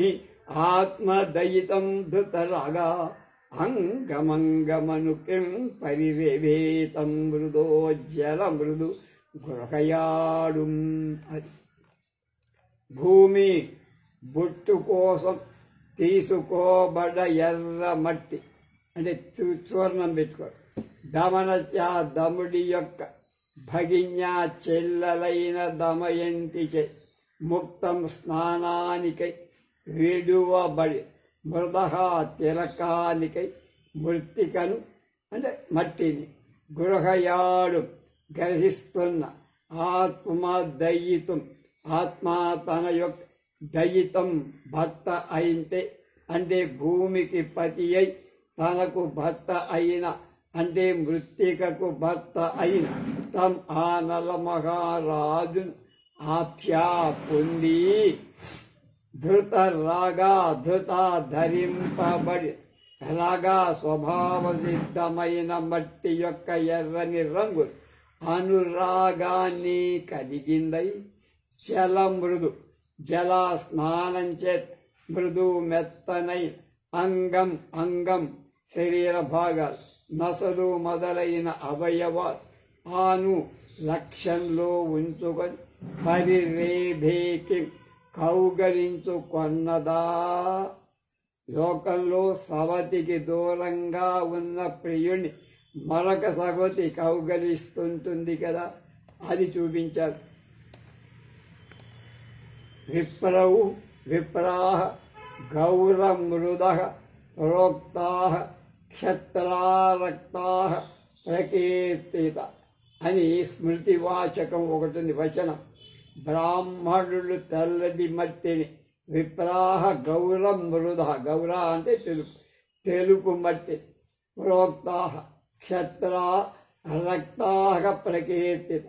ఆత్మదయితం ధృతరాగా అంగమంగమనుకిం పరివేవేతం మృదో జల మృదు గృహయాడు. అది భూమి బొట్టు కోసం తీసుకోబడ్డ ఎర్ర మట్టి అంటే చూర్ణం పెట్టుకోడు. దమనస్య దముడి యొక్క భగిన్యా చెల్లెలైన దమయంతి చే ముక్తం స్నానానికై విడువబడి మృదహ తిలకానికై మృత్తికను అంటే మట్టిని గృహయాడు గ్రహిస్తున్న ఆత్మ దయితం ఆత్మ తన యొక్క దయితం భర్త అయితే అంటే భూమికి పతి అయి తనకు భర్త అయిన అంటే మృత్తికకు భర్త అయిన తం ఆ నల మహారాజును ఆప్యా పొంది ధృత రాగా ధృత ధరింపబడి రాగా స్వభావ సిద్ధమైన మట్టి యొక్క ఎర్రని రంగు అనురాగాన్ని కలిగిందై చల మృదు జల స్నానం చే మృదు మెత్తనై అంగం అంగం శరీర భాగాలు నసలు మొదలైన అవయవాలు ఆను లక్ష్యంలో ఉంచుకొని పరిరేభేకి కౌగలించుకొన్నదా. లోకంలో సవతికి దూరంగా ఉన్న ప్రియుణ్ణి మరొక సవతి కౌగలిస్తుంటుంది కదా, అది చూపించారు. విప్రౌ విప్రాహ గౌరమృదః ప్రోక్తాః క్షత్రారక్తాః ప్రకీర్తిత అని స్మృతివాచకం ఒకటి వచనం. బ్రాహ్మణులు తెల్లటి మట్టిని విప్రాహ గౌరమృద గౌర అంటే తెలుపు మట్టి ప్రోక్తాః క్షత్రా రక్తాః ప్రకీర్తిత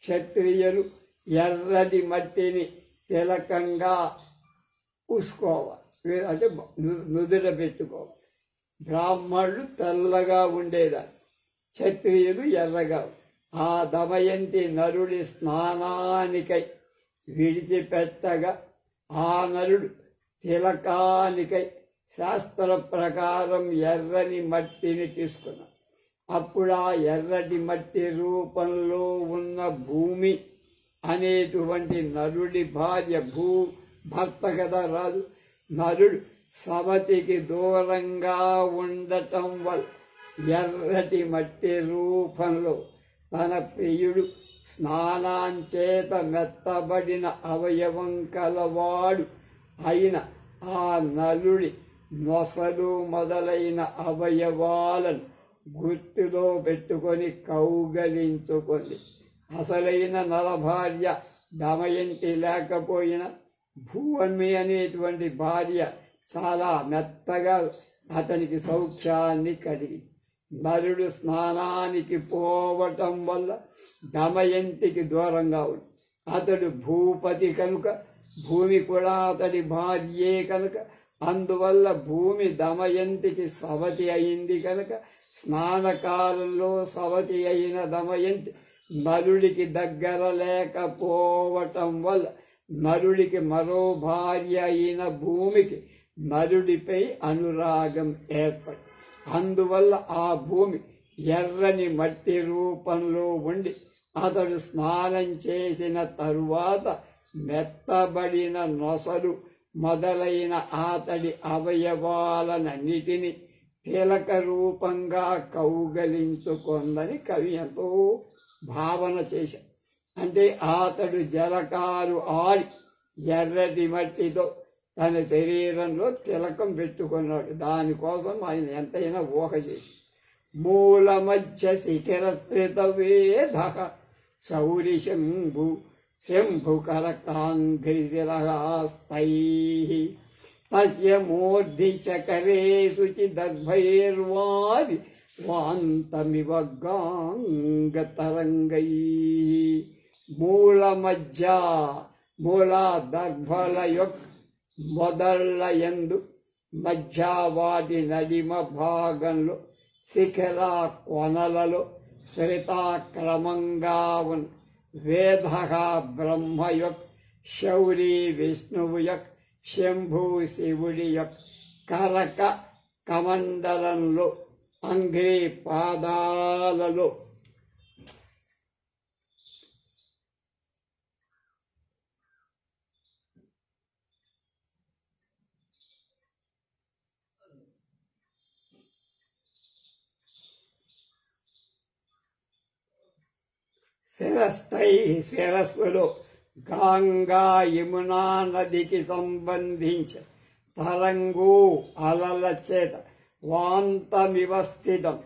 క్షత్రియులు ఎర్రటి మట్టిని తిలకంగా పూసుకోవాలి అంటే నుదుర పెట్టుకోవాలి. బ్రాహ్మణులు తెల్లగా ఉండేదాన్ని, క్షత్రియులు ఎర్రగా. ఆ దమయంతి నరుడి స్నానానికై విడిచిపెట్టగా ఆ నరుడు తిలకానికై శాస్త్ర ప్రకారం ఎర్రని మట్టిని తీసుకున్నాడు. అప్పుడు ఆ ఎర్రటి మట్టి రూపంలో ఉన్న భూమి అనేటువంటి నరుడి భార్య భర్త కదా రాదు. నరుడు సవతికి దూరంగా ఉండటం వల్ల ఎర్రటి మట్టి రూపంలో తన ప్రియుడు స్నానాంచేత మెత్తబడిన అవయవం కలవాడు అయిన ఆ నలుడి నొసలు మొదలైన అవయవాలను గుర్తులో పెట్టుకొని కౌగలించుకుంది. అసలైన నలభార్య దమయంతి లేకపోయినా భూమి అనేటువంటి భార్య చాలా మెత్తగా అతనికి సౌఖ్యాన్ని కలిగి. నరుడు స్నానానికి పోవటం వల్ల దమయంతికి దూరంగా ఉంది. అతడు భూపతి కనుక భూమి కూడా అతడి భార్యే కనుక అందువల్ల భూమి దమయంతికి సవతి అయింది కనుక స్నానకాలంలో సవతి అయిన దమయంతి నరుడికి దగ్గర లేకపోవటం వల్ల నరుడికి మరో భార్య అయిన భూమికి నరుడిపై అనురాగం ఏర్పడి అందువల్ల ఆ భూమి ఎర్రని మట్టి రూపంలో ఉండి అతడు స్నానం చేసిన తరువాత మెత్తబడిన నొసలు మొదలైన అతడి అవయవాలన్నిటినీ తిలక రూపంగా కౌగలించుకుందని కవి ఎంతో భావన చేశాడు. అంటే అతడు జలకారు ఆడి ఎర్రటి మట్టితో తన శరీరంలో తిలకం పెట్టుకున్నాడు. దానికోసం ఆయన ఎంతైనా ఊహ చేసి మూల మధ్య శిఖర స్థిత వేద శౌరి శంభుకర కాంఘ్రిశిరస్తై తస్య మూర్ధి చకరే శుచి దర్భైర్వారి వాంతమివ గాంగతరంగై. మూల మధ్య మూల దర్భల యొక్క మొదళ్ల యందు మధ్య వాటి నడిమ భాగంలో శిఖర కొనలలో శ్రితాక్రమంగా ఉన్న వేద బ్రహ్మ యొక్క శౌరి విష్ణువు యొక్క శంభు శివుడి యొక్క కరక కమండలంలో అంగ్రి పాదాలలో శిరస్థై శిరస్సులో గంగా యమునా నదికి సంబంధించి తరంగు అలల చేత వాంతమివ స్థితం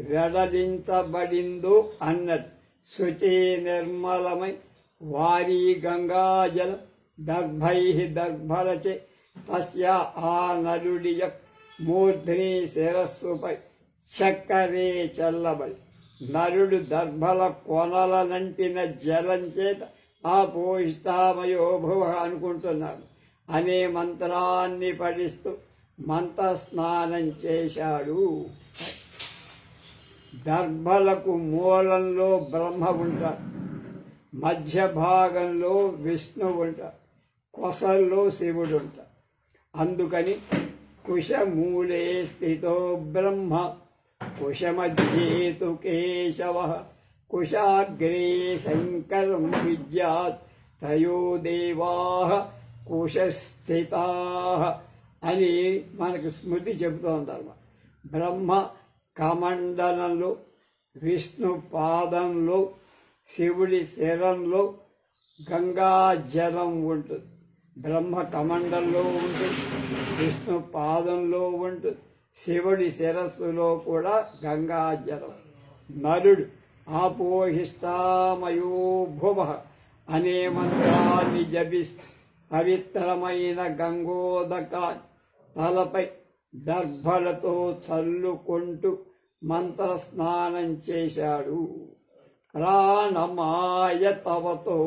వెడలించబడిందో అన్నట్టు శుచి నిర్మలమై వారి గంగాజలం దర్భై దర్భలచే తస్యా ఆ నలుడి యొక్క మూర్ధ్ని శిరస్సుపై చక్కరే చల్లబడి నరుడు దర్భల కొనలనంటిన జలం చేత ఆపోయిష్టామయో భువ అనుకుంటున్నాడు అనే మంత్రాన్ని పఠిస్తూ మంత్రస్నానం చేశాడు. దర్భలకు మూలంలో బ్రహ్మ ఉంటాడు, మధ్య భాగంలో విష్ణువు ఉంటాడు, కొసల్లో శివుడు ఉంటాడు. అందుకని కుశమూలే స్థితో బ్రహ్మ కుశమధ్యేతు కేశవ కుశాగ్రే శంకరం విద్యాత్ త్రయో దేవాః కుశస్థితాః అని మనకు స్మృతి చెబుతోందన్నమాట. బ్రహ్మ కమండలంలో, విష్ణు పాదంలో, శివుడి శిరంలో గంగా జలం ఉంటుంది. బ్రహ్మ కమండల్లో ఉంటుంది, విష్ణు పాదంలో ఉంటుంది, శివుడి శిరస్సులో కూడా గంగా జలం. నరుడు ఆపోహిష్టామయో భువ అనే మంత్రాన్ని జపిస్తూ పవిత్రమైన గంగోదకాన్ని తలపై దర్భలతో చల్లుకుంటూ మంత్రస్నానం చేశాడు. ప్రాణమాయ తవతో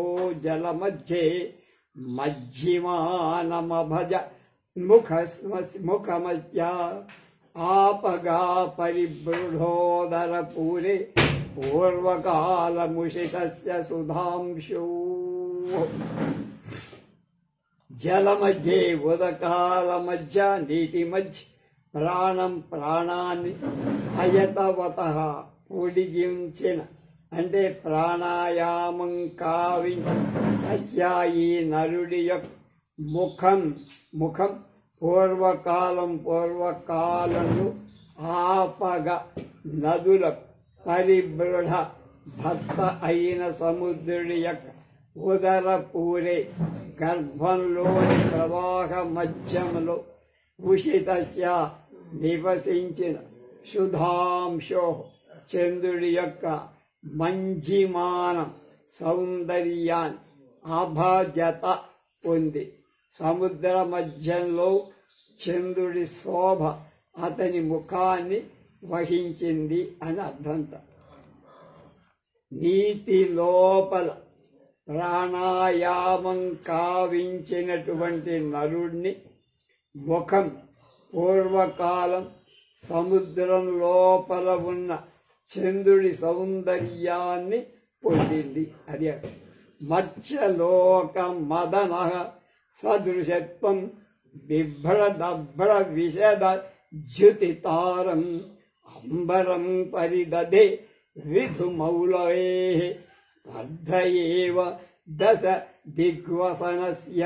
జలమధ్యే మధ్యమానమభజ ముఖమధ్య ఆపగా పరిబృఢోదర పూరే పూర్వకాలముషితస్య సుధాంశో. జలమధ్యే ఉదకాల మధ్య నీటి మధ్య ప్రాణాన్ని అయతవత పొడిగించిన అంటే ప్రాణాయామం కావించి తస్యా ఈ నరుడి యొక్క ముఖం పూర్వకాలంలో ఆపగ నదుల పరిబృఢ భర్త అయిన సముద్రుడి యొక్క ఉదర పూరే గర్భంలోని ప్రవాహ మధ్యంలో ఉషితస్య నివసించిన సుధాంశో చంద్రుడి యొక్క మంజిమానం సౌందర్యాన్ని అభజత ఉంది. సముద్ర మధ్యంలో చంద్రుడి శోభ అతని ముఖాన్ని వహించింది అని అర్థంత. నీటి లోపల ప్రాణాయామం కావించినటువంటి నరుణ్ణి ముఖం పూర్వకాలం సముద్రం లోపల ఉన్న చంద్రుడి సౌందర్యాన్ని పొందింది. అది మత్స్యలోక మదన సదృశత్వం బిభ్ర దభ్ర విశద జ్యుతితారం అంబరం పరిదధే విధుమౌలే అర్ధయేవ దశ దిగ్వసనస్య.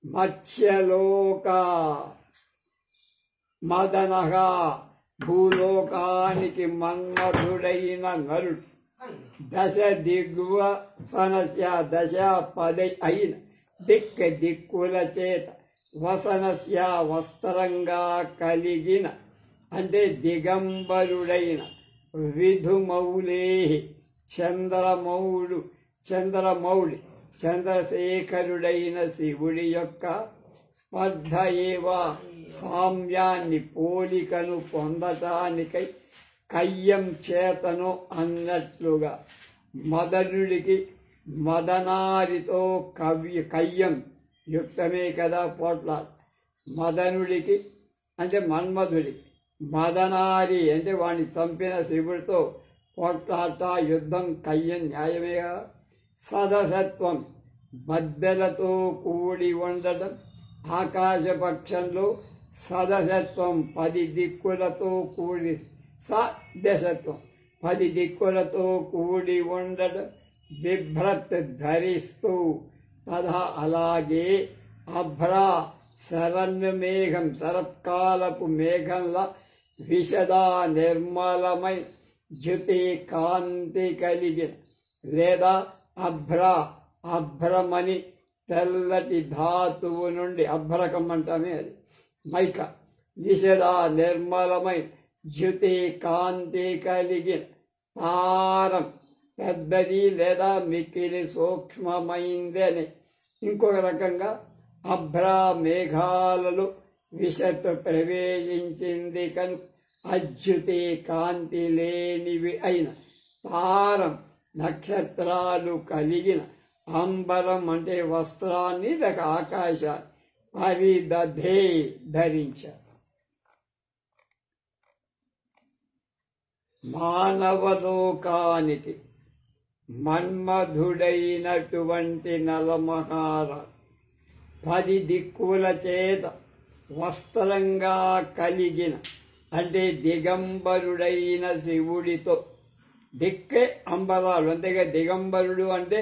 మత్స్యలోక మదనగా భూలోకానికి మన్మధుడైన నరుడు దశ దిగ్వసనస్య దశ పదై అయిన దిక్కుల చేత వసనస్య వస్త్రంగా కలిగిన అంటే దిగంబరుడైన విధుమౌలే చంద్రమౌళి చంద్రశేఖరుడైన శివుడి యొక్క స్పర్ధ ఏవ సామ్యాన్ని పోలికను పొందటానికై కయ్యం చేతను అన్నట్లుగా మదనుడికి మదనారితో కయ్యం యుక్తమే కదా పోట్లాడు. మదనుడికి అంటే మన్మధుడికి, మదనారి అంటే వాడిని చంపిన శివుడితో పోట్లాట యుద్ధం కయ్యం న్యాయమేగా. సదసత్వం బద్దెలతో కూడి ఉండటం ఆకాశపక్షంలో సదసత్వం 10 దిక్కులతో కూడి సదశత్వం 10 దిక్కులతో కూడి ఉండటం బిభ్రత్ ధరిస్తూ తథా అలాగే అభ్రా శరణ్యమేఘం శరత్కాలపు మేఘంలా విశదా నిర్మలమై జ్యుతి కాంతి కలిగిన లేదా అభ్రమని తెల్లటి ధాతువు నుండి అభ్రకం అంటామే అది మైక విశదా నిర్మలమై జ్యుతి కాంతి కలిగిన తారం పెద్దది లేదా మిక్కిలి సూక్ష్మమైంది అని. ఇంకొక రకంగా అభ్రా మేఘాలలో విషత్తు ప్రవేశించింది కనుక అద్యుతి కాంతి లేనివి అయిన తారం నక్షత్రాలు కలిగిన అంబరం అంటే వస్త్రాన్ని లేక ఆకాశాన్ని పరిదధే ధరించారు. మానవలోకానికి మన్మధుడైనటువంటి నలమహారాజు 10 దిక్కుల చేత వస్త్రంగా కలిగిన అంటే దిగంబరుడైన శివుడితో, దిక్కే అంబరాలు అంతేగా. దిగంబరుడు అంటే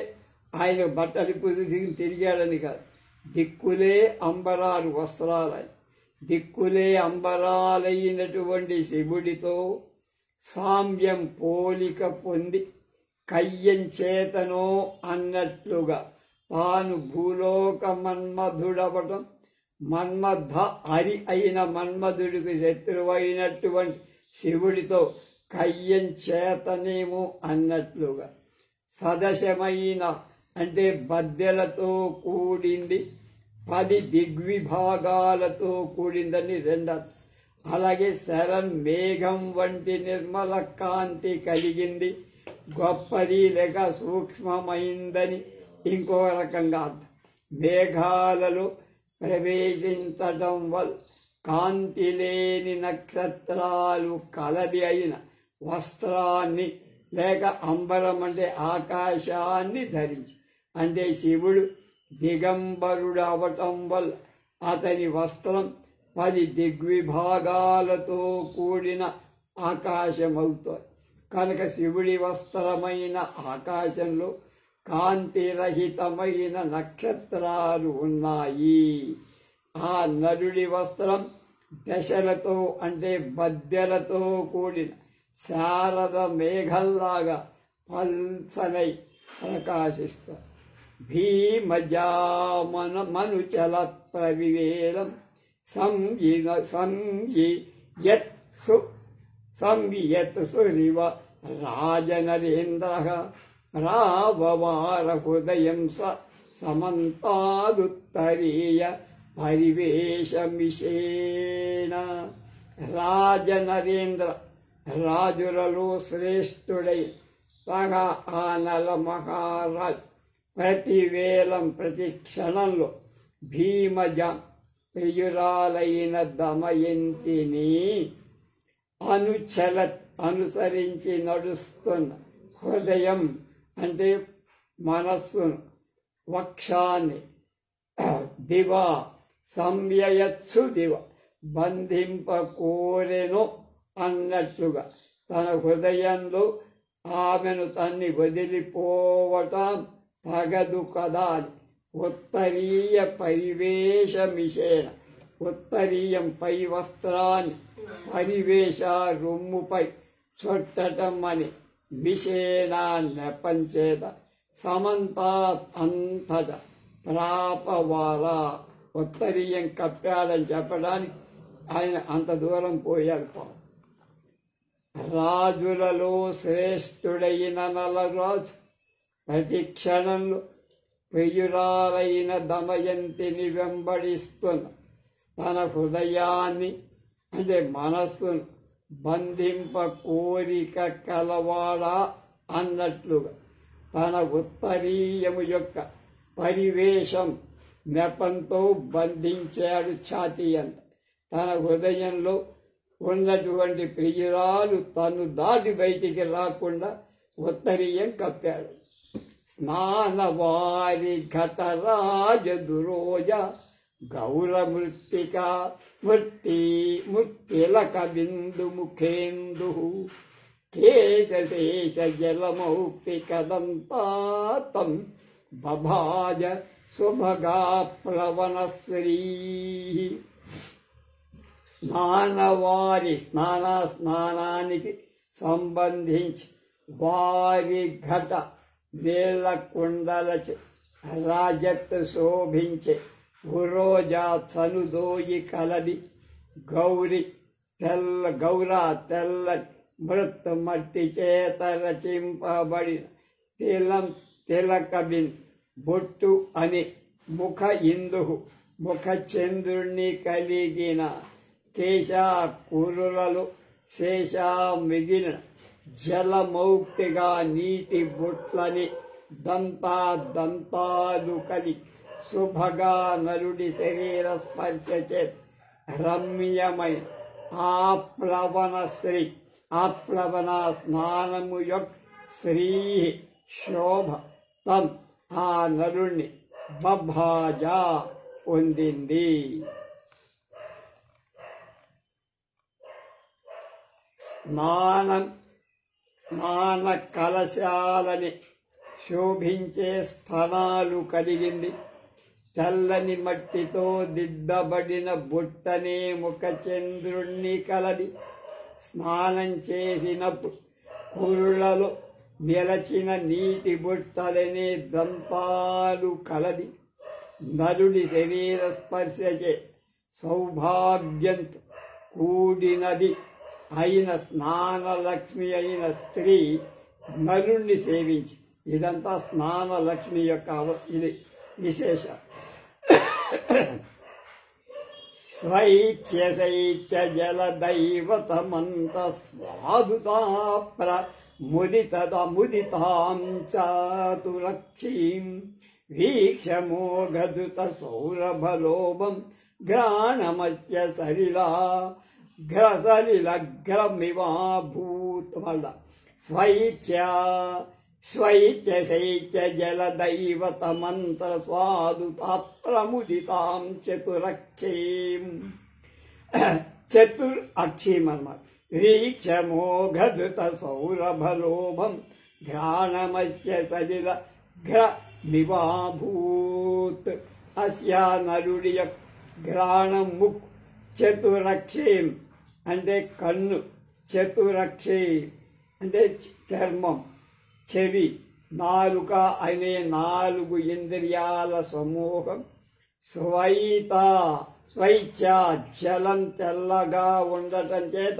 ఆయన బట్టలు పుసి తిరిగాడని కాదు, దిక్కులే అంబరాలు వస్త్రాలై దిక్కులే అంబరాలైనటువంటి శివుడితో సామ్యం పోలిక పొంది కయ్యం చేతనో అన్నట్లుగా తాను భూలోక మన్మధుడవటం, మన్మథ హరి అయిన మన్మధుడికి శత్రువైనటువంటి శివుడితో కయ్యం చేతనేమో అన్నట్లుగా సదశమైన అంటే బద్దెలతో కూడింది, 10 దిగ్విభాగాలతో కూడిందని రెండర్థం. అలాగే శరణ్ మేఘం వంటి నిర్మల కాంతి కలిగింది, గొప్పది లేక సూక్ష్మమైందని ఇంకో రకంగా అర్థం. మేఘాలలో ప్రవేశించటం వల్ల కాంతి లేని నక్షత్రాలు కలది అయిన వస్త్రాన్ని లేక అంబరం అంటే ఆకాశాన్ని ధరించి, అంటే శివుడు దిగంబరుడు అవటం వల్ల అతని వస్త్రం 10 దిగ్విభాగాలతో కూడిన ఆకాశమవుతాయి. కనుక శివుడి వస్త్రమైన ఆకాశంలో కాంతిరహితమైన నక్షత్రాలు ఉన్నాయి. ఆ నరుడి వస్త్రం దశలతో అంటే బద్దెలతో కూడిన శారద మేఘల్లాగా పల్సనై ప్రకాశిస్తారు. భీమజామన మనుచల ప్రవివేలం సంయత్ సురివ రాజనరేంద్ర రావవార హృదయం సమంతాదుత్తరీయ పరివేశమిషేణ. రాజనరేంద్ర రాజులలో శ్రేష్ఠుడై సహా ఆనల మహారాజ్ ప్రతివేలం ప్రతి క్షణంలో భీమజం ప్రియురాలైన దమయంతిని అనుసరించి నడుస్తున్న హృదయం అంటే మనస్సును, వక్షాన్ని దివా సంయయత్సు దివ బంధింప కోరెను అన్నట్లుగా తన హృదయంలో ఆమెను తన్ని వదిలిపోవటం తగదు కదా అని ఉత్తరీయ పరివేశమిషేణ, ఉత్తరీయం పై వస్త్రాన్ని పరివేశ రొమ్ముపై చుట్టటం అని మిషేణ నెపంచేత సమంతాత్ అంతట ప్రాపవాల ఉత్తరీయం కప్పాడని చెప్పడానికి ఆయన అంత దూరం పోయాడు. రాజులలో శ్రేష్ఠుడైన నలరాజు ప్రతి క్షణంలో ప్రియురాలైన దమయంతిని వెంబడిస్తున్న తన హృదయాన్ని అంటే మనస్సును బంధింప కోరిక కలవాడా అన్నట్లుగా తన ఉత్తరీయము యొక్క పరివేశం నెపంతో బంధించాడు ఛాతీ అంత. తన హృదయంలో ఉన్నటువంటి ప్రియురాలు తను దాటి బయటికి రాకుండా ఉత్తరీయం కప్పాడు. స్నానవారి ఘటరాజ దురోజ గౌరమృత్తిక ముత్తిలక బిందు ముఖేందు కేశశేష జలమౌక్తికదంతాతం బభాజ సుభగా ప్లవనశ్రీ. స్నానానికి సంబంధించి వారి ఘట నీళ్ల కుండలచే రాజత్తు శోభించే ఉరోజా చనుదోయి కలది గౌరి తెల్ల మృత్ మట్టి చేత రచింపబడిన తిలకబిన్ బొట్టు అని ముఖ ఇందుహు ముఖ చంద్రుణ్ణి కలిగిన కేశ కురులలో శేష మిగిలిన జలమౌక్తిగా నీటి బొట్లని దంతాలు కలిగి శుభగా నరుడి శరీర స్పర్శ చేత రమ్యమైన ఆప్లవన స్నానము యొక్క శ్రీ శోభ తం ఆ నరుణ్ణి బభాజా పొందింది. స్నాన కలశాలని శోభించే స్థనాలు కలిగింది. తెల్లని మట్టితో దిద్దబడిన బుట్టనే ముఖచంద్రుణ్ణి కలది. స్నానం చేసినప్పుడు కురులలో నిలచిన నీటి బుట్టలనే దంతాలు కలది. నరుడి శరీర స్పర్శచే సౌభాగ్యంతో కూడినది అయిన స్నానలక్ష్మి అయిన స్త్రీ నరుణ్ణి సేవించి, ఇదంతా స్నానలక్ష్మి యొక్క ఇది విశేష. స్వైచ్ఛ జలదైవతమంత స్వాదుతా ముదితాం చాతురక్షీం వీక్షమోఘధృత సౌరభలోభం ఘ్రాణమస్య సలిలగ్రమివాభూత్. మళ్ళా స్వైచ్ఛ జలదైవతమంత్ర స్వాదుతా ప్రముదితాం చతురక్షీం. చతురక్షీం అన్నమాట. వీక్షమోఘధృత సౌరభలోభం ఘ్రాణమస్య సలిల ఘ్రమివాభూత్. అస్యా నరుడి యొక్క ఘ్రాణం ముక్కు, చతురక్షీం అంటే కన్ను, చతురక్షి అంటే చర్మం, చెవి, నాలుక అనే 4 ఇంద్రియాల సమూహం. స్వైచ్ఛ జలం తెల్లగా ఉండటం చేత,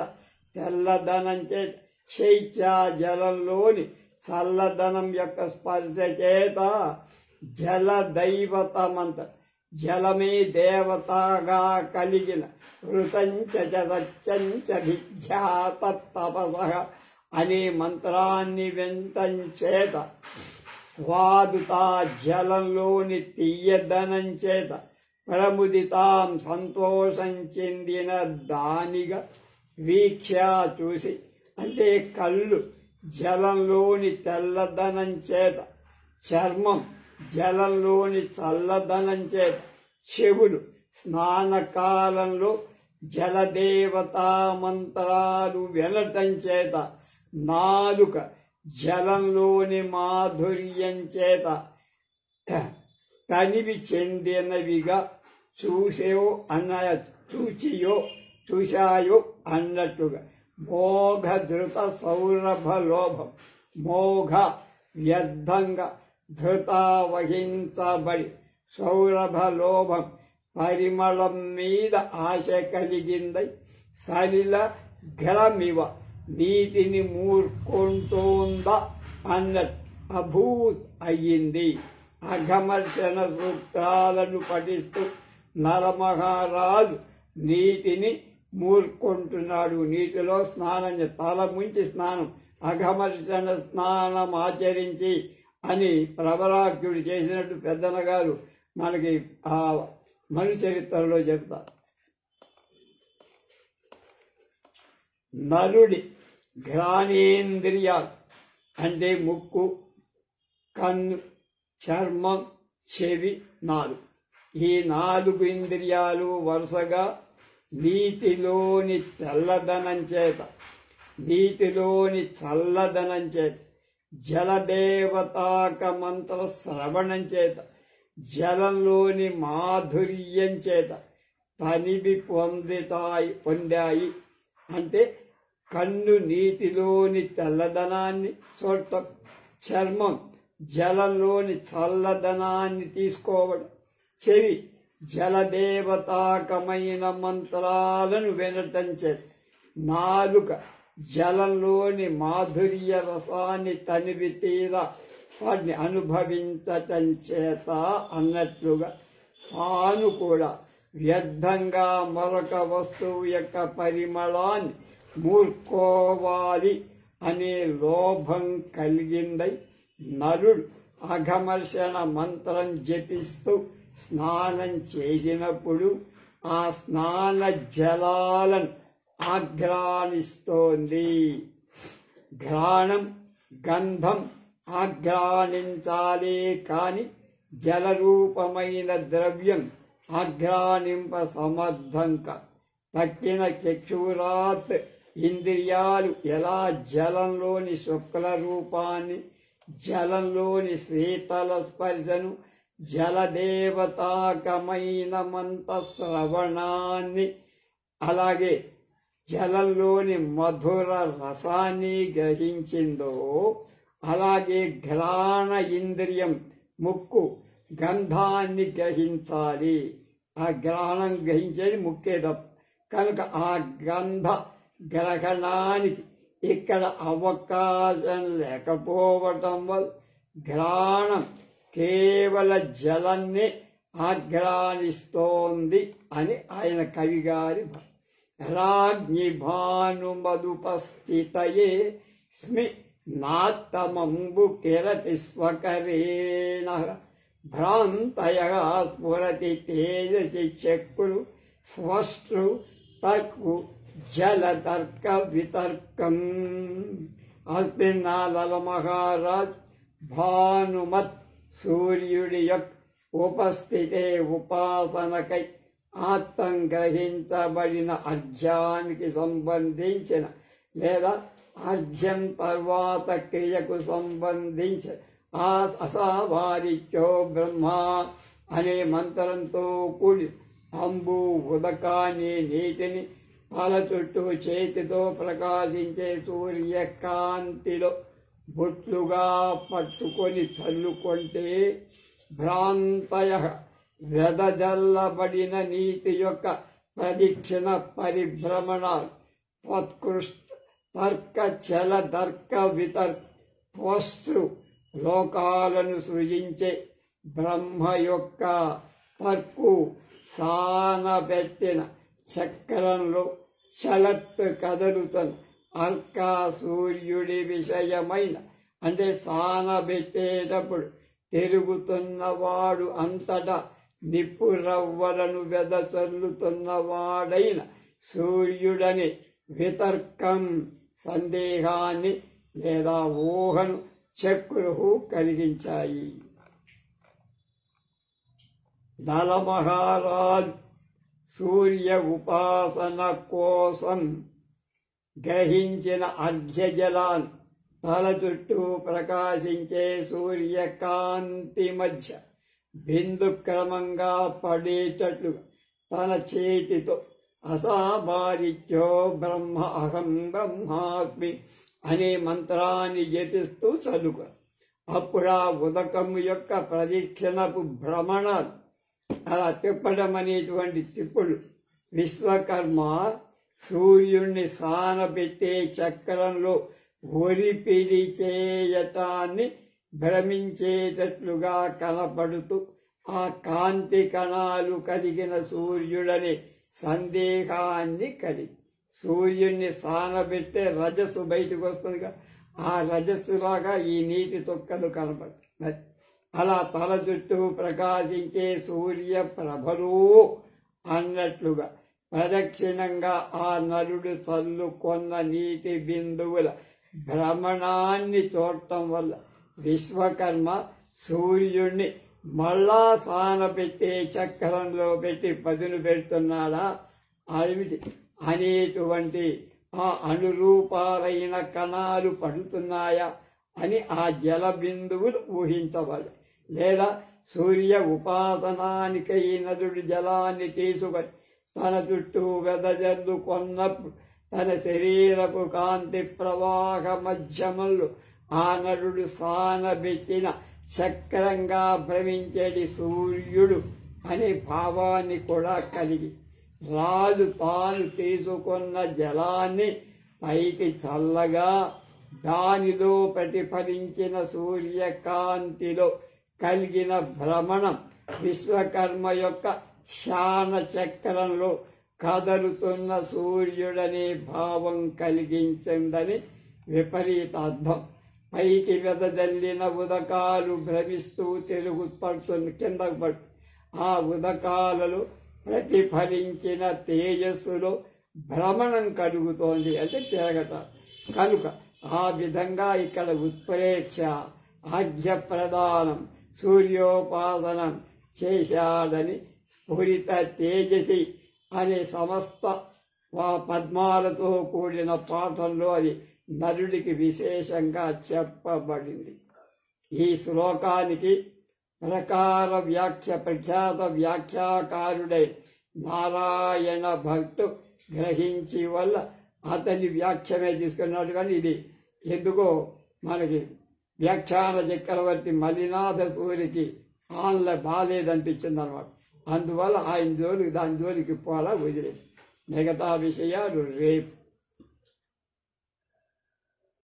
తెల్లదనం చేత, శైచ్ఛ జలంలోని చల్లదనం యొక్క స్పర్శ చేత జలదైవతమంత జలమే దేవతగా కలిగిన ఋతంచ సత్యంచ భిజ్ఞాతపస అనే మంత్రాన్ని వినటం చేత, స్వాదుతా జలంలోని తీయదనం చేత, ప్రముదితాం సంతోషం చెందిన దానిగా, వీక్ష చూసి అంటే కళ్ళు జలంలోని తెల్లదనం చేత, చర్మం జలంలోని చల్లదనం చేత, చెవులు స్నానకాలంలో జలదేవతా మంత్రాలు వినటం చేత, నాలుక జలంలోని మాధుర్యం చేత తనివి చెందినవిగా చూశాయో అన్నట్టుగా. మోఘధృత సౌరభలోభం, మోఘ వ్యర్థంగా, ధృత వహించబడి, సౌరభలోభం పరిమళం మీద ఆశ కలిగిందై, సలిల ఘలమివ నీటిని మూర్కొంటోందా అన్నట్టు అభూత్ అయ్యింది. అఘమర్షణ సూత్రాలను పఠిస్తూ నరమహారాజు నీటిని మూర్కొంటున్నాడు. నీటిలో స్నానం, తల ముంచి స్నానం, అఘమర్షణ స్నానం ఆచరించి అని ప్రబలాఖ్యుడు చేసినట్టు పెద్దన గారు మనకి ఆ మను చరిత్రలో చెప్తారు. నరుడి ఘ్రాణేంద్రియాలు అంటే ముక్కు, కన్ను, చర్మం, చెవి, నాలుగు. ఈ 4 ఇంద్రియాలు వరుసగా నీటిలోని తెల్లదనం చేత, నీటిలోని చల్లదనం చేత, జలదేవతాక మంత్ర శ్రవణం చేత, జలంలోని మాధుర్యం చేత తనివి పొందాయి. అంటే కన్ను నీటిలోని తెల్లదనాన్ని చూడటం, చర్మం జలంలోని చల్లదనాన్ని తీసుకోవడం, చెవి జలదేవతాకమైన మంత్రాలను వినటం చేత, నాలుక జలంలోని మాధుర్య రసాన్ని తనివి తీరా వాటిని అనుభవించటం చేత అన్నట్లుగా తాను కూడా వ్యర్థంగా మరొక వస్తువు యొక్క పరిమళాన్ని మూర్కోవాలి అనే లోభం కలిగిందై నరుడు అఘమర్షణ మంత్రం జపిస్తూ స్నానం చేసినప్పుడు ఆ స్నాన జలాలను ఆఘ్రాణిస్తోంది. ఘ్రాణం గంధం ఆఘ్రాణించాలే కాని జలరూపమైన ద్రవ్యం ఆఘ్రాణింప సమర్థంక. తక్కిన చక్షురాత్ ఇంద్రియాలు ఎలా జలంలోని శుక్ల రూపాన్ని, జలంలోని శీతల స్పర్శను, జలదేవతాకమైన మంత్రశ్రవణాన్ని, అలాగే జలంలోని మధుర రసాన్ని గ్రహించిందో అలాగే ఘ్రాణ ఇంద్రియం ముక్కు గంధాన్ని గ్రహించాలి. ఆ గ్రహణం గ్రహించేది ముక్కే తప్ప. కనుక ఆ గంధ గ్రహణానికి ఇక్కడ అవకాశం లేకపోవటం వల్ల ఘ్రాణం కేవల జలాన్ని ఆఘ్రాణిస్తోంది అని ఆయన కవిగారి రాజ్ఞి భానుమదుపస్థితయే స్మి నాత్తమంబు కిరతి స్వకరేణ భ్రాంతయ స్ఫురతి తేజసి చక్కులు స్వష్టు తక్కు జలతర్క వితర్కం. అస్మిన్నాలల మహారాజ్ భానుమత్ సూర్యుడి యొక్క ఉపస్థితే ఉపాసనకై ఆత్తం గ్రహించబడిన అర్ఘ్యానికి సంబంధించిన లేదా అర్ఘ్యం తర్వాత క్రియకు సంబంధించిన ఆ అసావారిత్యో బ్రహ్మ అనే మంత్రంతో కూడి అంబు ఉదకాన్ని నీటిని తల చుట్టూ చేతితో ప్రకాశించే సూర్యకాంతిలో బొట్లుగా పట్టుకొని చల్లుకుంటే భ్రాంతయ వెదజల్లబడిన నీటి యొక్క ప్రదక్షిణ పరిభ్రమణాలు త్వత్కృష్ట తర్క చల తర్క వితర్క వస్తు లోకాలను సృజించే బ్రహ్మ యొక్క తర్కు సానబెట్టిన చక్రంలో చలత్తు కదలుతున్న అర్క సూర్యుడి విషయమైన అంటే సానబెట్టేటప్పుడు తిరుగుతున్నవాడు అంతటా నిప్పు రవ్వలను వెదచల్లుతున్నవాడైన సూర్యుడని వితర్కం సందేహాన్ని లేదా ఊహను చక్రుహు కలిగించాయి. నలమహారాజ్ సూర్య ఉపాసన కోసం గ్రహించిన అర్ఘ్యజలాన్ని తల చుట్టూ ప్రకాశించే సూర్యకాంతి మధ్య బిందు క్రమంగా పడేటట్లు తన చేతితో అసాభారిత్యో బ్రహ్మ అహం బ్రహ్మాస్మి అనే మంత్రాన్ని జపిస్తూ చదువు. అప్పుడు ఆ ఉదకము యొక్క ప్రదక్షిణపు భ్రమణాలు అలా తిప్పడం అనేటువంటి తిప్పుడు విశ్వకర్మ సూర్యుణ్ణి సానబెట్టే చక్రంలో ఒరిపిడి చేయటాన్ని భ్రమించేటట్లుగా కనపడుతూ ఆ కాంతి కణాలు కలిగిన సూర్యుడని సందేహాన్ని కలిగి సూర్యుడిని సానబెట్టే రజస్సు బయటకు వస్తుందిగా, ఆ రజస్సులాగా ఈ నీటి చుక్కలు కనపడుతుంది. అలా తల చుట్టూ ప్రకాశించే సూర్య ప్రభలు అన్నట్లుగా ప్రదక్షిణంగా ఆ నరుడు చల్లుకొన్న నీటి బిందువుల భ్రమణాన్ని చూడటం వల్ల విశ్వకర్మ సూర్యుడిని మళ్ళా సానబెట్టే చక్రంలో పెట్టి పదును పెడుతున్నాడా అవిటి అనేటువంటి ఆ అనురూపాలైన కణాలు పడుతున్నాయా అని ఆ జల బిందువులు ఊహించవాలి. లేదా సూర్య ఉపాసనానికై నదుడు జలాన్ని తీసుకొని తన చుట్టూ వెదజల్లుకొన్నప్పుడు తన శరీరపు కాంతి ప్రవాహ మధ్యములు ఆ నరుడు సానబెట్టిన చక్రంగా భ్రమించేది సూర్యుడు అనే భావాన్ని కూడా కలిగి రాజు తాను తీసుకున్న జలాన్ని పైకి చల్లగా దానిలో ప్రతిఫలించిన సూర్యకాంతిలో కలిగిన భ్రమణం విశ్వకర్మ యొక్క శాన చక్రంలో కదలుతున్న సూర్యుడనే భావం కలిగించిందని విపరీతార్థం. పైకి వెదజల్లిన ఉదకాలు భ్రమిస్తూ పడుతుంది, కిందకు పడుతుంది. ఆ ఉదకాలలో ప్రతిఫలించిన తేజస్సులో భ్రమణం కలుగుతోంది, అంటే తిరగటం. కనుక ఆ విధంగా ఇక్కడ ఉత్ప్రేక్ష ఆజ్ఞ ప్రదానం సూర్యోపాసనం చేశాడని స్ఫురిత తేజసి అనే సమస్త పద్మాలతో కూడిన పాఠంలో అది నరుడికి విశేషంగా చెప్పబడింది. ఈ శ్లోకానికి ప్రఖ్యాత వ్యాఖ్యాకారుడై నారాయణ భట్టు గ్రహించి వల్ల అతని వ్యాఖ్యమే తీసుకున్నాడు. కానీ ఇది ఎందుకో మనకి వ్యాఖ్యాన చక్రవర్తి మలినాథ సూరికి ఆన్ల బాలేదనిపించింది అనమాట. అందువల్ల ఆయన దాని జోలికి పోలా వదిలేసి మిగతా విషయాలు రేపు.